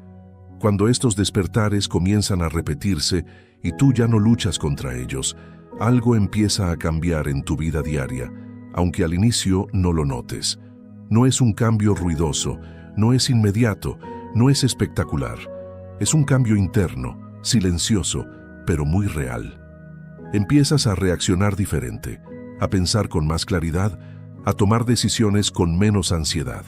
Cuando estos despertares comienzan a repetirse y tú ya no luchas contra ellos, algo empieza a cambiar en tu vida diaria, aunque al inicio no lo notes. No es un cambio ruidoso, no es inmediato, no es espectacular. Es un cambio interno, silencioso, pero muy real. Empiezas a reaccionar diferente, a pensar con más claridad, a tomar decisiones con menos ansiedad.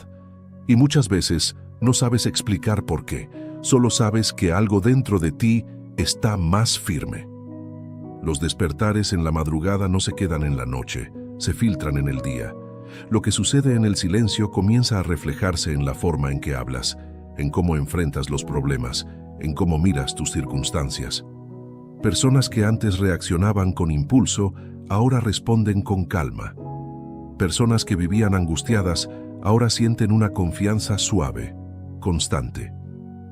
Y muchas veces no sabes explicar por qué, solo sabes que algo dentro de ti está más firme. Los despertares en la madrugada no se quedan en la noche, se filtran en el día. Lo que sucede en el silencio comienza a reflejarse en la forma en que hablas, en cómo enfrentas los problemas, en cómo miras tus circunstancias. Personas que antes reaccionaban con impulso, ahora responden con calma. Personas que vivían angustiadas, ahora sienten una confianza suave, constante.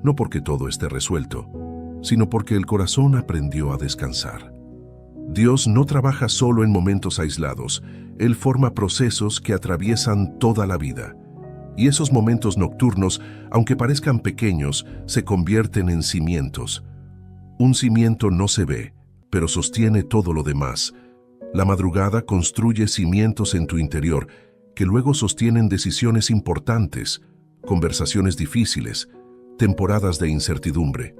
No porque todo esté resuelto, sino porque el corazón aprendió a descansar. Dios no trabaja solo en momentos aislados, Él forma procesos que atraviesan toda la vida. Y esos momentos nocturnos, aunque parezcan pequeños, se convierten en cimientos. Un cimiento no se ve, pero sostiene todo lo demás. La madrugada construye cimientos en tu interior que luego sostienen decisiones importantes, conversaciones difíciles, temporadas de incertidumbre.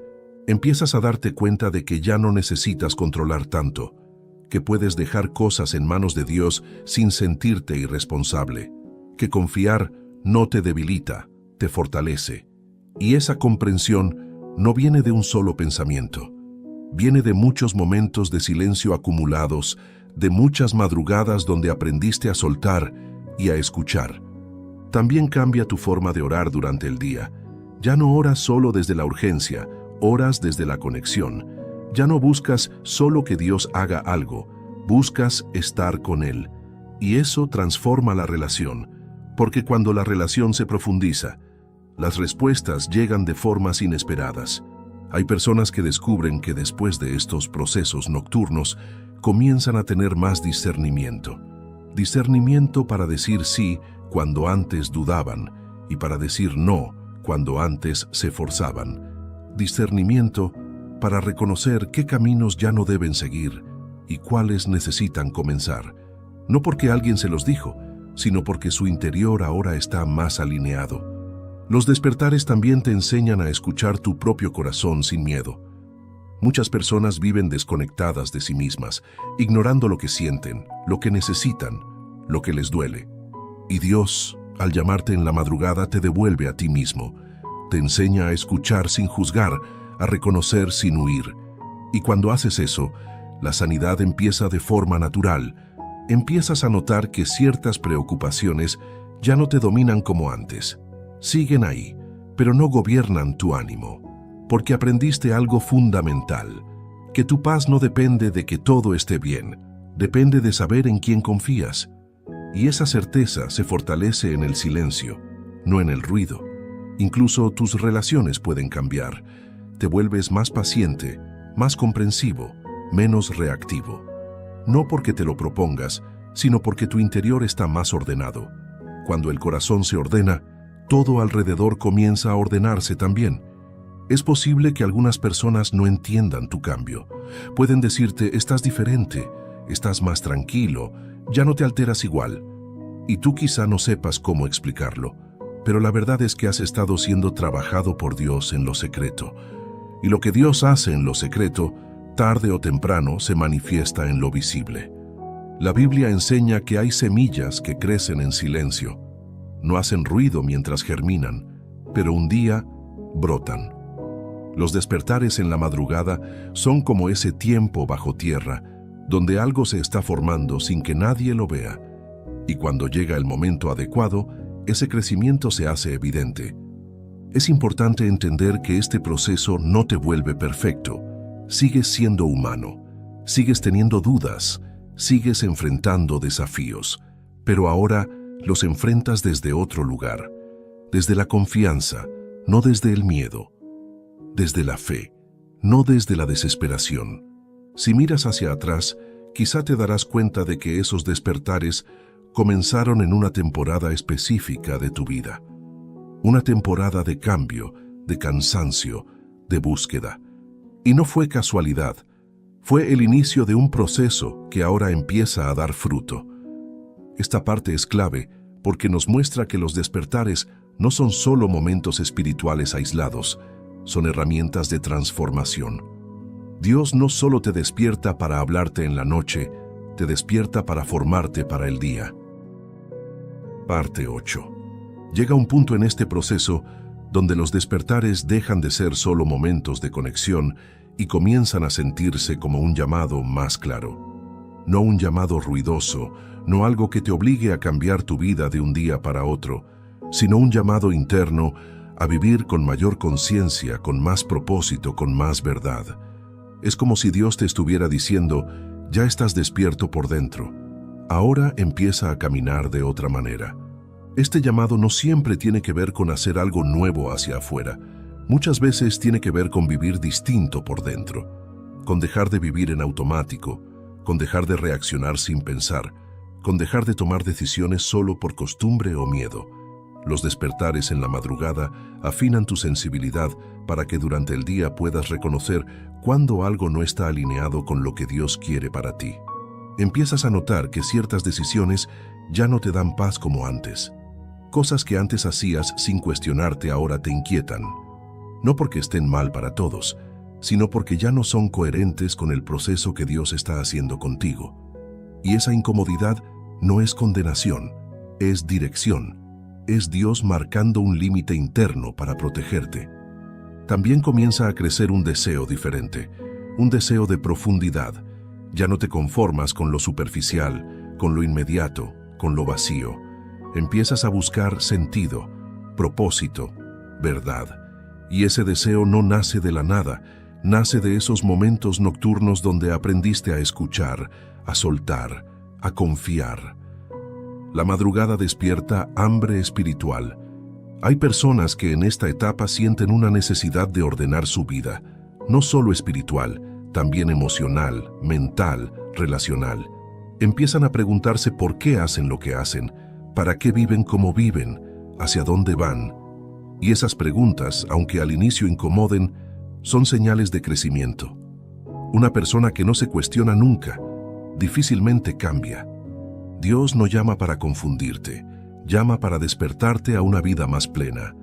Empiezas a darte cuenta de que ya no necesitas controlar tanto, que puedes dejar cosas en manos de Dios sin sentirte irresponsable, que confiar no te debilita, te fortalece. Y esa comprensión no viene de un solo pensamiento. Viene de muchos momentos de silencio acumulados, de muchas madrugadas donde aprendiste a soltar y a escuchar. También cambia tu forma de orar durante el día. Ya no oras solo desde la urgencia, oras desde la conexión. Ya no buscas solo que Dios haga algo, buscas estar con Él. Y eso transforma la relación, porque cuando la relación se profundiza, las respuestas llegan de formas inesperadas. Hay personas que descubren que después de estos procesos nocturnos comienzan a tener más discernimiento. Discernimiento para decir sí cuando antes dudaban y para decir no cuando antes se forzaban. Discernimiento para reconocer qué caminos ya no deben seguir y cuáles necesitan comenzar. No porque alguien se los dijo, sino porque su interior ahora está más alineado. Los despertares también te enseñan a escuchar tu propio corazón sin miedo. Muchas personas viven desconectadas de sí mismas, ignorando lo que sienten, lo que necesitan, lo que les duele. Y Dios, al llamarte en la madrugada, te devuelve a ti mismo. Te enseña a escuchar sin juzgar, a reconocer sin huir. Y cuando haces eso, la sanidad empieza de forma natural. Empiezas a notar que ciertas preocupaciones ya no te dominan como antes. Siguen ahí, pero no gobiernan tu ánimo, porque aprendiste algo fundamental, que tu paz no depende de que todo esté bien, depende de saber en quién confías. Y esa certeza se fortalece en el silencio, no en el ruido. Incluso tus relaciones pueden cambiar. Te vuelves más paciente, más comprensivo, menos reactivo. No porque te lo propongas, sino porque tu interior está más ordenado. Cuando el corazón se ordena, todo alrededor comienza a ordenarse también. Es posible que algunas personas no entiendan tu cambio. Pueden decirte, estás diferente, estás más tranquilo, ya no te alteras igual. Y tú quizá no sepas cómo explicarlo, pero la verdad es que has estado siendo trabajado por Dios en lo secreto. Y lo que Dios hace en lo secreto, tarde o temprano se manifiesta en lo visible. La Biblia enseña que hay semillas que crecen en silencio. No hacen ruido mientras germinan, pero un día brotan. Los despertares en la madrugada son como ese tiempo bajo tierra, donde algo se está formando sin que nadie lo vea. Y cuando llega el momento adecuado, ese crecimiento se hace evidente. Es importante entender que este proceso no te vuelve perfecto. Sigues siendo humano, sigues teniendo dudas, sigues enfrentando desafíos, pero ahora los enfrentas desde otro lugar, desde la confianza, no desde el miedo, desde la fe, no desde la desesperación. Si miras hacia atrás, quizá te darás cuenta de que esos despertares comenzaron en una temporada específica de tu vida. Una temporada de cambio, de cansancio, de búsqueda. Y no fue casualidad, fue el inicio de un proceso que ahora empieza a dar fruto. Esta parte es clave porque nos muestra que los despertares no son solo momentos espirituales aislados, son herramientas de transformación. Dios no solo te despierta para hablarte en la noche, te despierta para formarte para el día. Parte 8. Llega un punto en este proceso donde los despertares dejan de ser solo momentos de conexión y comienzan a sentirse como un llamado más claro. No un llamado ruidoso, no algo que te obligue a cambiar tu vida de un día para otro, sino un llamado interno a vivir con mayor conciencia, con más propósito, con más verdad. Es como si Dios te estuviera diciendo, ya estás despierto por dentro. Ahora empieza a caminar de otra manera. Este llamado no siempre tiene que ver con hacer algo nuevo hacia afuera. Muchas veces tiene que ver con vivir distinto por dentro, con dejar de vivir en automático, con dejar de reaccionar sin pensar, con dejar de tomar decisiones solo por costumbre o miedo. Los despertares en la madrugada afinan tu sensibilidad para que durante el día puedas reconocer cuando algo no está alineado con lo que Dios quiere para ti. Empiezas a notar que ciertas decisiones ya no te dan paz como antes. Cosas que antes hacías sin cuestionarte ahora te inquietan. No porque estén mal para todos, sino porque ya no son coherentes con el proceso que Dios está haciendo contigo. Y esa incomodidad no es condenación, es dirección. Es Dios marcando un límite interno para protegerte. También comienza a crecer un deseo diferente, un deseo de profundidad. Ya no te conformas con lo superficial, con lo inmediato, con lo vacío. Empiezas a buscar sentido, propósito, verdad. Y ese deseo no nace de la nada, nace de esos momentos nocturnos donde aprendiste a escuchar, a soltar, a confiar. La madrugada despierta hambre espiritual. Hay personas que en esta etapa sienten una necesidad de ordenar su vida, no solo espiritual, también emocional, mental, relacional. Empiezan a preguntarse por qué hacen lo que hacen, para qué viven como viven, hacia dónde van. Y esas preguntas, aunque al inicio incomoden, son señales de crecimiento. Una persona que no se cuestiona nunca, difícilmente cambia. Dios no llama para confundirte, llama para despertarte a una vida más plena.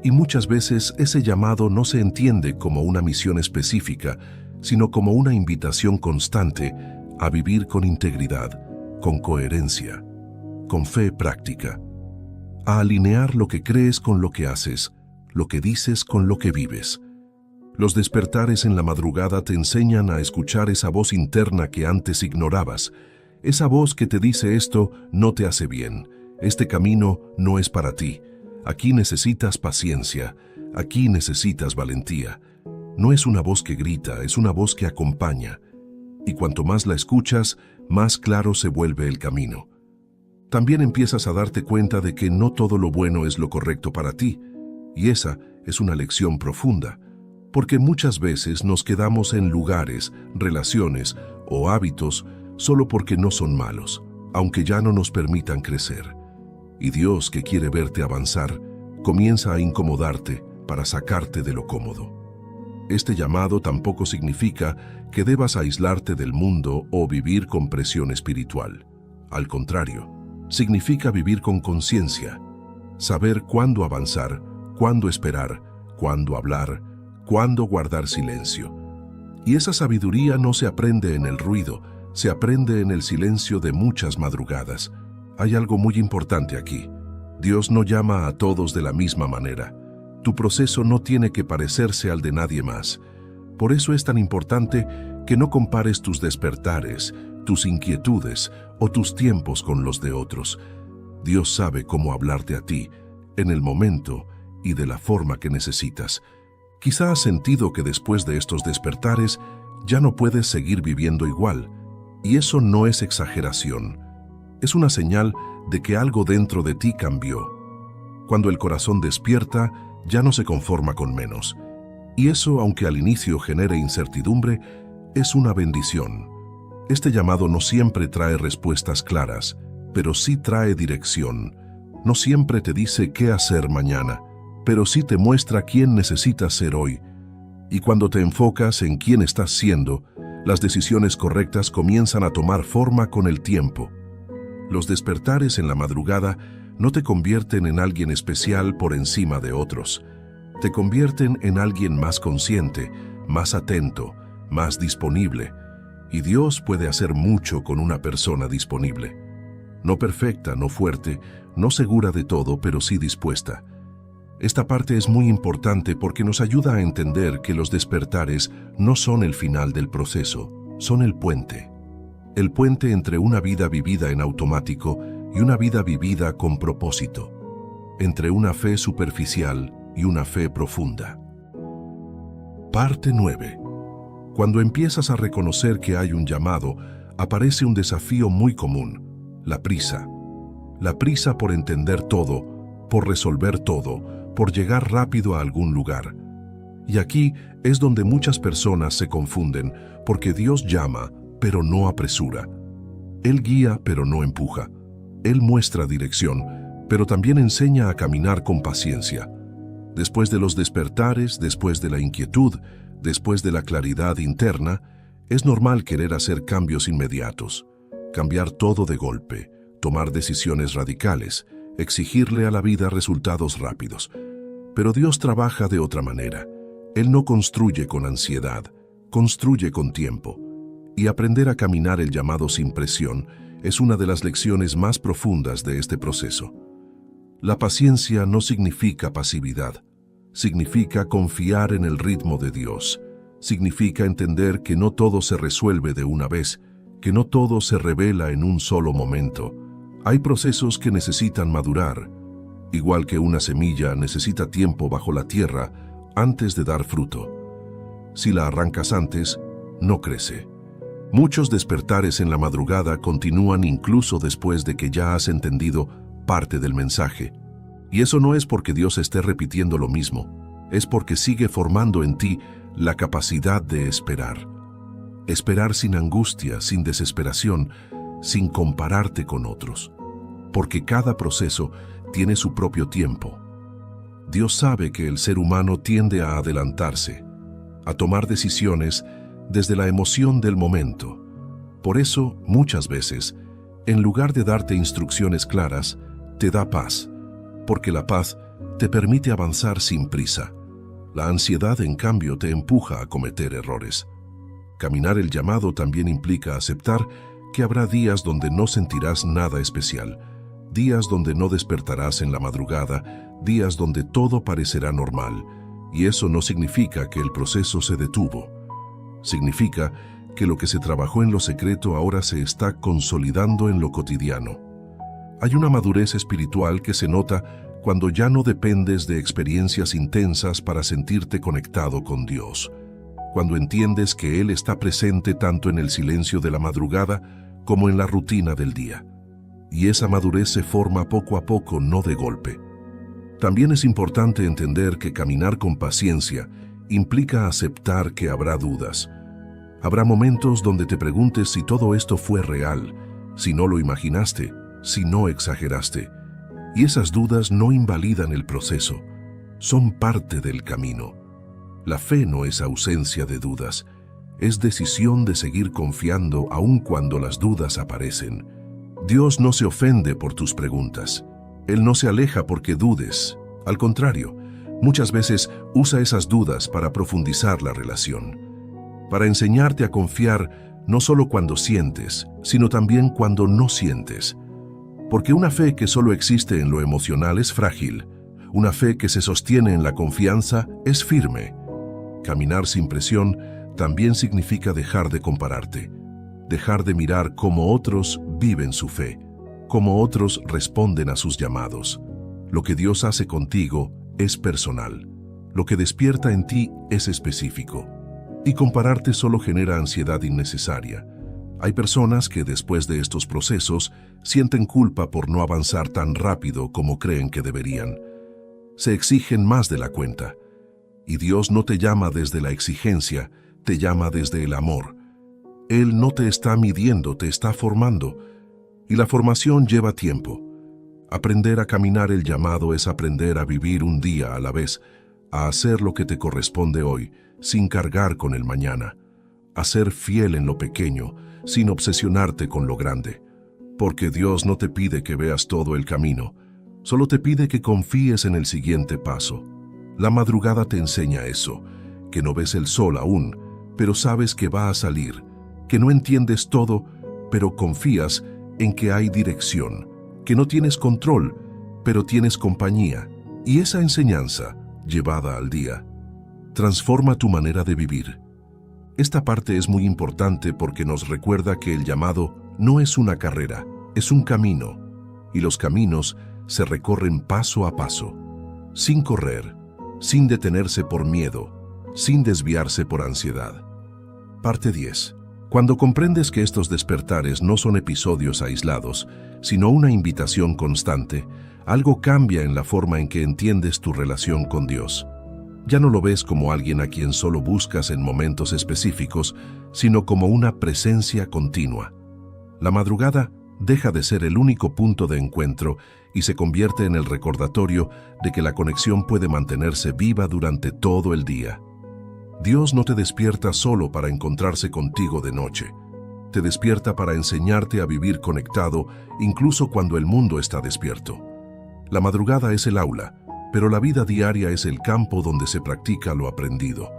Y muchas veces ese llamado no se entiende como una misión específica, sino como una invitación constante a vivir con integridad, con coherencia, con fe práctica, a alinear lo que crees con lo que haces, lo que dices con lo que vives. Los despertares en la madrugada te enseñan a escuchar esa voz interna que antes ignorabas, esa voz que te dice esto no te hace bien, este camino no es para ti, aquí necesitas paciencia, aquí necesitas valentía. No es una voz que grita, es una voz que acompaña. Y cuanto más la escuchas, más claro se vuelve el camino. También empiezas a darte cuenta de que no todo lo bueno es lo correcto para ti, y esa es una lección profunda, porque muchas veces nos quedamos en lugares, relaciones o hábitos solo porque no son malos, aunque ya no nos permitan crecer. Y Dios, que quiere verte avanzar, comienza a incomodarte para sacarte de lo cómodo. Este llamado tampoco significa que debas aislarte del mundo o vivir con presión espiritual. Al contrario, significa vivir con conciencia, saber cuándo avanzar, cuándo esperar, cuándo hablar, cuándo guardar silencio. Y esa sabiduría no se aprende en el ruido, se aprende en el silencio de muchas madrugadas. Hay algo muy importante aquí. Dios no llama a todos de la misma manera. Tu proceso no tiene que parecerse al de nadie más. Por eso es tan importante que no compares tus despertares, tus inquietudes o tus tiempos con los de otros. Dios sabe cómo hablarte a ti, en el momento y de la forma que necesitas. Quizá has sentido que después de estos despertares ya no puedes seguir viviendo igual. Y eso no es exageración. Es una señal de que algo dentro de ti cambió. Cuando el corazón despierta, ya no se conforma con menos. Y eso, aunque al inicio genere incertidumbre, es una bendición. Este llamado no siempre trae respuestas claras, pero sí trae dirección. No siempre te dice qué hacer mañana, pero sí te muestra quién necesitas ser hoy. Y cuando te enfocas en quién estás siendo, las decisiones correctas comienzan a tomar forma con el tiempo. Los despertares en la madrugada no te convierten en alguien especial por encima de otros. Te convierten en alguien más consciente, más atento, más disponible. Y Dios puede hacer mucho con una persona disponible. No perfecta, no fuerte, no segura de todo, pero sí dispuesta. Esta parte es muy importante porque nos ayuda a entender que los despertares no son el final del proceso, son el puente. El puente entre una vida vivida en automático y una vida vivida con propósito. Entre una fe superficial y una fe profunda. Parte 9. Cuando empiezas a reconocer que hay un llamado, aparece un desafío muy común: la prisa. La prisa por entender todo, por resolver todo, por llegar rápido a algún lugar. Y aquí es donde muchas personas se confunden, porque Dios llama, pero no apresura. Él guía, pero no empuja. Él muestra dirección, pero también enseña a caminar con paciencia. Después de los despertares, después de la inquietud, después de la claridad interna, es normal querer hacer cambios inmediatos, cambiar todo de golpe, tomar decisiones radicales, exigirle a la vida resultados rápidos. Pero Dios trabaja de otra manera. Él no construye con ansiedad, construye con tiempo. Y aprender a caminar el llamado sin presión es una de las lecciones más profundas de este proceso. La paciencia no significa pasividad, significa confiar en el ritmo de Dios, significa entender que no todo se resuelve de una vez, que no todo se revela en un solo momento. Hay procesos que necesitan madurar, igual que una semilla necesita tiempo bajo la tierra antes de dar fruto. Si la arrancas antes, no crece. Muchos despertares en la madrugada continúan incluso después de que ya has entendido parte del mensaje. Y eso no es porque Dios esté repitiendo lo mismo, es porque sigue formando en ti la capacidad de esperar. Esperar sin angustia, sin desesperación, sin compararte con otros. Porque cada proceso tiene su propio tiempo. Dios sabe que el ser humano tiende a adelantarse, a tomar decisiones desde la emoción del momento. Por eso, muchas veces, en lugar de darte instrucciones claras, te da paz, porque la paz te permite avanzar sin prisa. La ansiedad, en cambio, te empuja a cometer errores. Caminar el llamado también implica aceptar que habrá días donde no sentirás nada especial, días donde no despertarás en la madrugada, días donde todo parecerá normal, y eso no significa que el proceso se detuvo. Significa que lo que se trabajó en lo secreto ahora se está consolidando en lo cotidiano. Hay una madurez espiritual que se nota cuando ya no dependes de experiencias intensas para sentirte conectado con Dios, cuando entiendes que Él está presente tanto en el silencio de la madrugada como en la rutina del día. Y esa madurez se forma poco a poco, no de golpe. También es importante entender que caminar con paciencia implica aceptar que habrá dudas. Habrá momentos donde te preguntes si todo esto fue real, si no lo imaginaste, si no exageraste. Y esas dudas no invalidan el proceso, son parte del camino. La fe no es ausencia de dudas, es decisión de seguir confiando aun cuando las dudas aparecen. Dios no se ofende por tus preguntas. Él no se aleja porque dudes. Al contrario, muchas veces usa esas dudas para profundizar la relación, para enseñarte a confiar no solo cuando sientes, sino también cuando no sientes. Porque una fe que solo existe en lo emocional es frágil. Una fe que se sostiene en la confianza es firme. Caminar sin presión también significa dejar de compararte, dejar de mirar cómo otros viven su fe, cómo otros responden a sus llamados. Lo que Dios hace contigo es personal. Lo que despierta en ti es específico. Y compararte solo genera ansiedad innecesaria. Hay personas que después de estos procesos sienten culpa por no avanzar tan rápido como creen que deberían. Se exigen más de la cuenta. Y Dios no te llama desde la exigencia, te llama desde el amor. Él no te está midiendo, te está formando. Y la formación lleva tiempo. Aprender a caminar el llamado es aprender a vivir un día a la vez, a hacer lo que te corresponde hoy, sin cargar con el mañana, a ser fiel en lo pequeño, sin obsesionarte con lo grande. Porque Dios no te pide que veas todo el camino, solo te pide que confíes en el siguiente paso. La madrugada te enseña eso, que no ves el sol aún, pero sabes que va a salir, que no entiendes todo, pero confías en que hay dirección, que no tienes control, pero tienes compañía. Y esa enseñanza, llevada al día, transforma tu manera de vivir. Esta parte es muy importante porque nos recuerda que el llamado no es una carrera, es un camino, y los caminos se recorren paso a paso, sin correr, sin detenerse por miedo, sin desviarse por ansiedad. Parte 10. Cuando comprendes que estos despertares no son episodios aislados, sino una invitación constante, algo cambia en la forma en que entiendes tu relación con Dios. Ya no lo ves como alguien a quien solo buscas en momentos específicos, sino como una presencia continua. La madrugada deja de ser el único punto de encuentro y se convierte en el recordatorio de que la conexión puede mantenerse viva durante todo el día. Dios no te despierta solo para encontrarse contigo de noche. Te despierta para enseñarte a vivir conectado incluso cuando el mundo está despierto. La madrugada es el aula, pero la vida diaria es el campo donde se practica lo aprendido.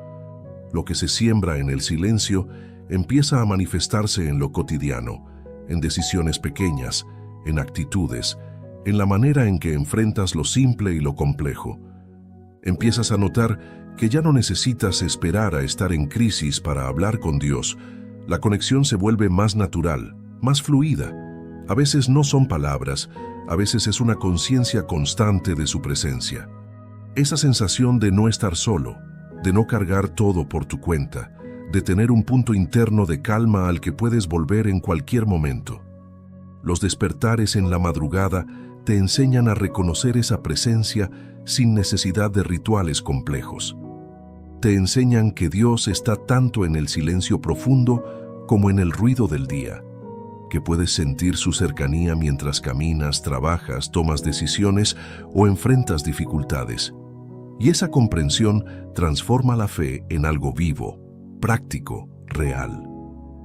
Lo que se siembra en el silencio empieza a manifestarse en lo cotidiano, en decisiones pequeñas, en actitudes, en la manera en que enfrentas lo simple y lo complejo. Empiezas a notar que ya no necesitas esperar a estar en crisis para hablar con Dios. La conexión se vuelve más natural, más fluida. A veces no son palabras, a veces es una conciencia constante de su presencia. Esa sensación de no estar solo, de no cargar todo por tu cuenta, de tener un punto interno de calma al que puedes volver en cualquier momento. Los despertares en la madrugada te enseñan a reconocer esa presencia sin necesidad de rituales complejos. Te enseñan que Dios está tanto en el silencio profundo como en el ruido del día, que puedes sentir su cercanía mientras caminas, trabajas, tomas decisiones o enfrentas dificultades. Y esa comprensión transforma la fe en algo vivo, práctico, real.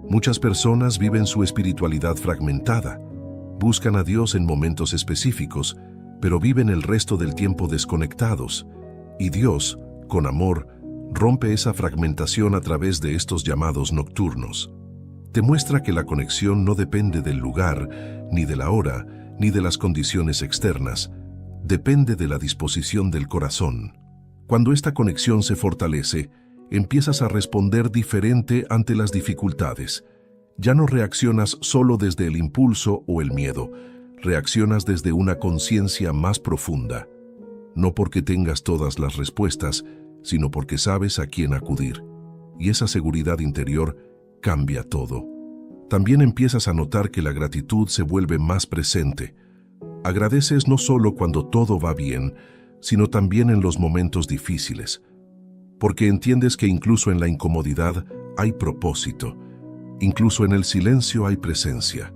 Muchas personas viven su espiritualidad fragmentada. Buscan a Dios en momentos específicos, pero viven el resto del tiempo desconectados. Y Dios, con amor, rompe esa fragmentación a través de estos llamados nocturnos. Te muestra que la conexión no depende del lugar, ni de la hora, ni de las condiciones externas. Depende de la disposición del corazón. Cuando esta conexión se fortalece, empiezas a responder diferente ante las dificultades. Ya no reaccionas solo desde el impulso o el miedo, reaccionas desde una conciencia más profunda. No porque tengas todas las respuestas, sino porque sabes a quién acudir. Y esa seguridad interior cambia todo. También empiezas a notar que la gratitud se vuelve más presente. Agradeces no solo cuando todo va bien, sino también en los momentos difíciles, porque entiendes que incluso en la incomodidad hay propósito, incluso en el silencio hay presencia,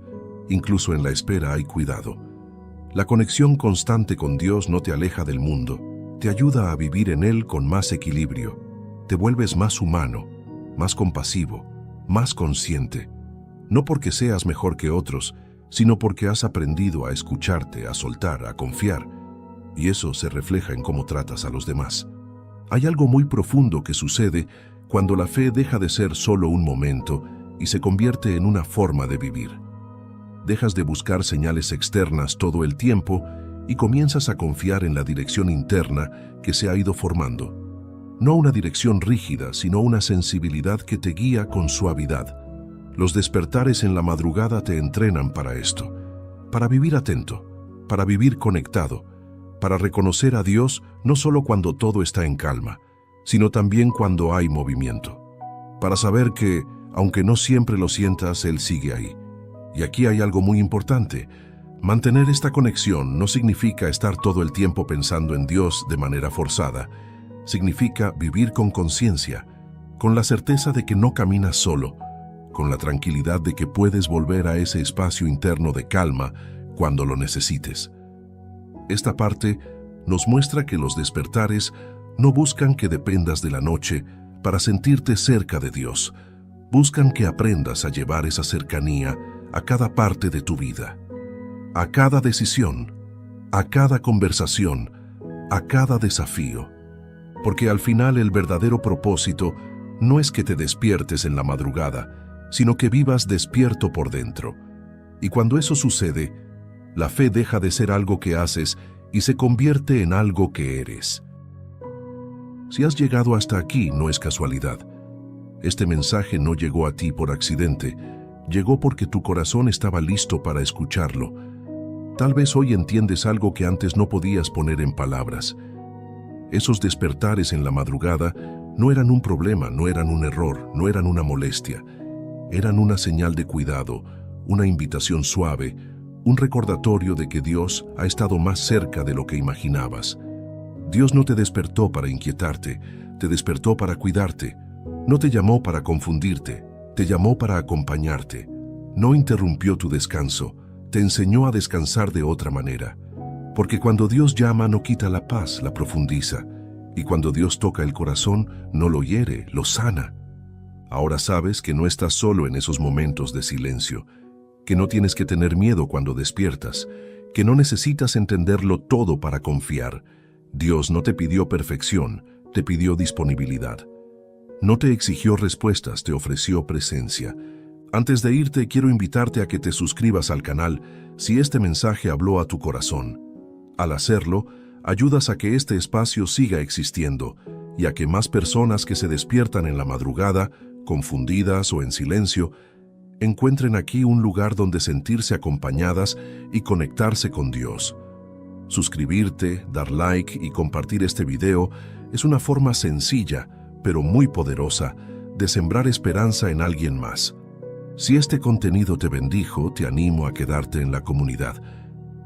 incluso en la espera hay cuidado. La conexión constante con Dios no te aleja del mundo, te ayuda a vivir en él con más equilibrio, te vuelves más humano, más compasivo, más consciente, no porque seas mejor que otros, sino porque has aprendido a escucharte, a soltar, a confiar, y eso se refleja en cómo tratas a los demás. Hay algo muy profundo que sucede cuando la fe deja de ser solo un momento y se convierte en una forma de vivir. Dejas de buscar señales externas todo el tiempo y comienzas a confiar en la dirección interna que se ha ido formando. No una dirección rígida, sino una sensibilidad que te guía con suavidad. Los despertares en la madrugada te entrenan para esto, para vivir atento, para vivir conectado, para reconocer a Dios no solo cuando todo está en calma, sino también cuando hay movimiento, para saber que, aunque no siempre lo sientas, Él sigue ahí. Y aquí hay algo muy importante. Mantener esta conexión no significa estar todo el tiempo pensando en Dios de manera forzada. Significa vivir con conciencia, con la certeza de que no caminas solo, con la tranquilidad de que puedes volver a ese espacio interno de calma cuando lo necesites. Esta parte nos muestra que los despertares no buscan que dependas de la noche para sentirte cerca de Dios. Buscan que aprendas a llevar esa cercanía a cada parte de tu vida, a cada decisión, a cada conversación, a cada desafío. Porque al final el verdadero propósito no es que te despiertes en la madrugada, sino que vivas despierto por dentro. Y cuando eso sucede, la fe deja de ser algo que haces y se convierte en algo que eres. Si has llegado hasta aquí, no es casualidad. Este mensaje no llegó a ti por accidente, llegó porque tu corazón estaba listo para escucharlo. Tal vez hoy entiendes algo que antes no podías poner en palabras. Esos despertares en la madrugada no eran un problema, no eran un error, no eran una molestia. Eran una señal de cuidado, una invitación suave, un recordatorio de que Dios ha estado más cerca de lo que imaginabas. Dios no te despertó para inquietarte, te despertó para cuidarte. No te llamó para confundirte, te llamó para acompañarte. No interrumpió tu descanso, te enseñó a descansar de otra manera. Porque cuando Dios llama no quita la paz, la profundiza. Y cuando Dios toca el corazón, no lo hiere, lo sana. Ahora sabes que no estás solo en esos momentos de silencio, que no tienes que tener miedo cuando despiertas, que no necesitas entenderlo todo para confiar. Dios no te pidió perfección, te pidió disponibilidad. No te exigió respuestas, te ofreció presencia. Antes de irte, quiero invitarte a que te suscribas al canal si este mensaje habló a tu corazón. Al hacerlo, ayudas a que este espacio siga existiendo y a que más personas que se despiertan en la madrugada, confundidas o en silencio, encuentren aquí un lugar donde sentirse acompañadas y conectarse con Dios. Suscribirte, dar like y compartir este video es una forma sencilla, pero muy poderosa, de sembrar esperanza en alguien más. Si este contenido te bendijo, te animo a quedarte en la comunidad.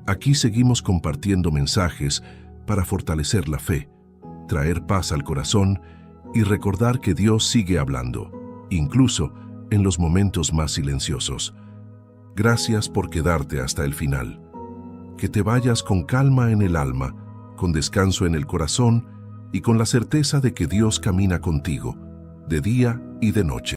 Aquí seguimos compartiendo mensajes para fortalecer la fe, traer paz al corazón y recordar que Dios sigue hablando, incluso en los momentos más silenciosos. Gracias por quedarte hasta el final. Que te vayas con calma en el alma, con descanso en el corazón y con la certeza de que Dios camina contigo, de día y de noche.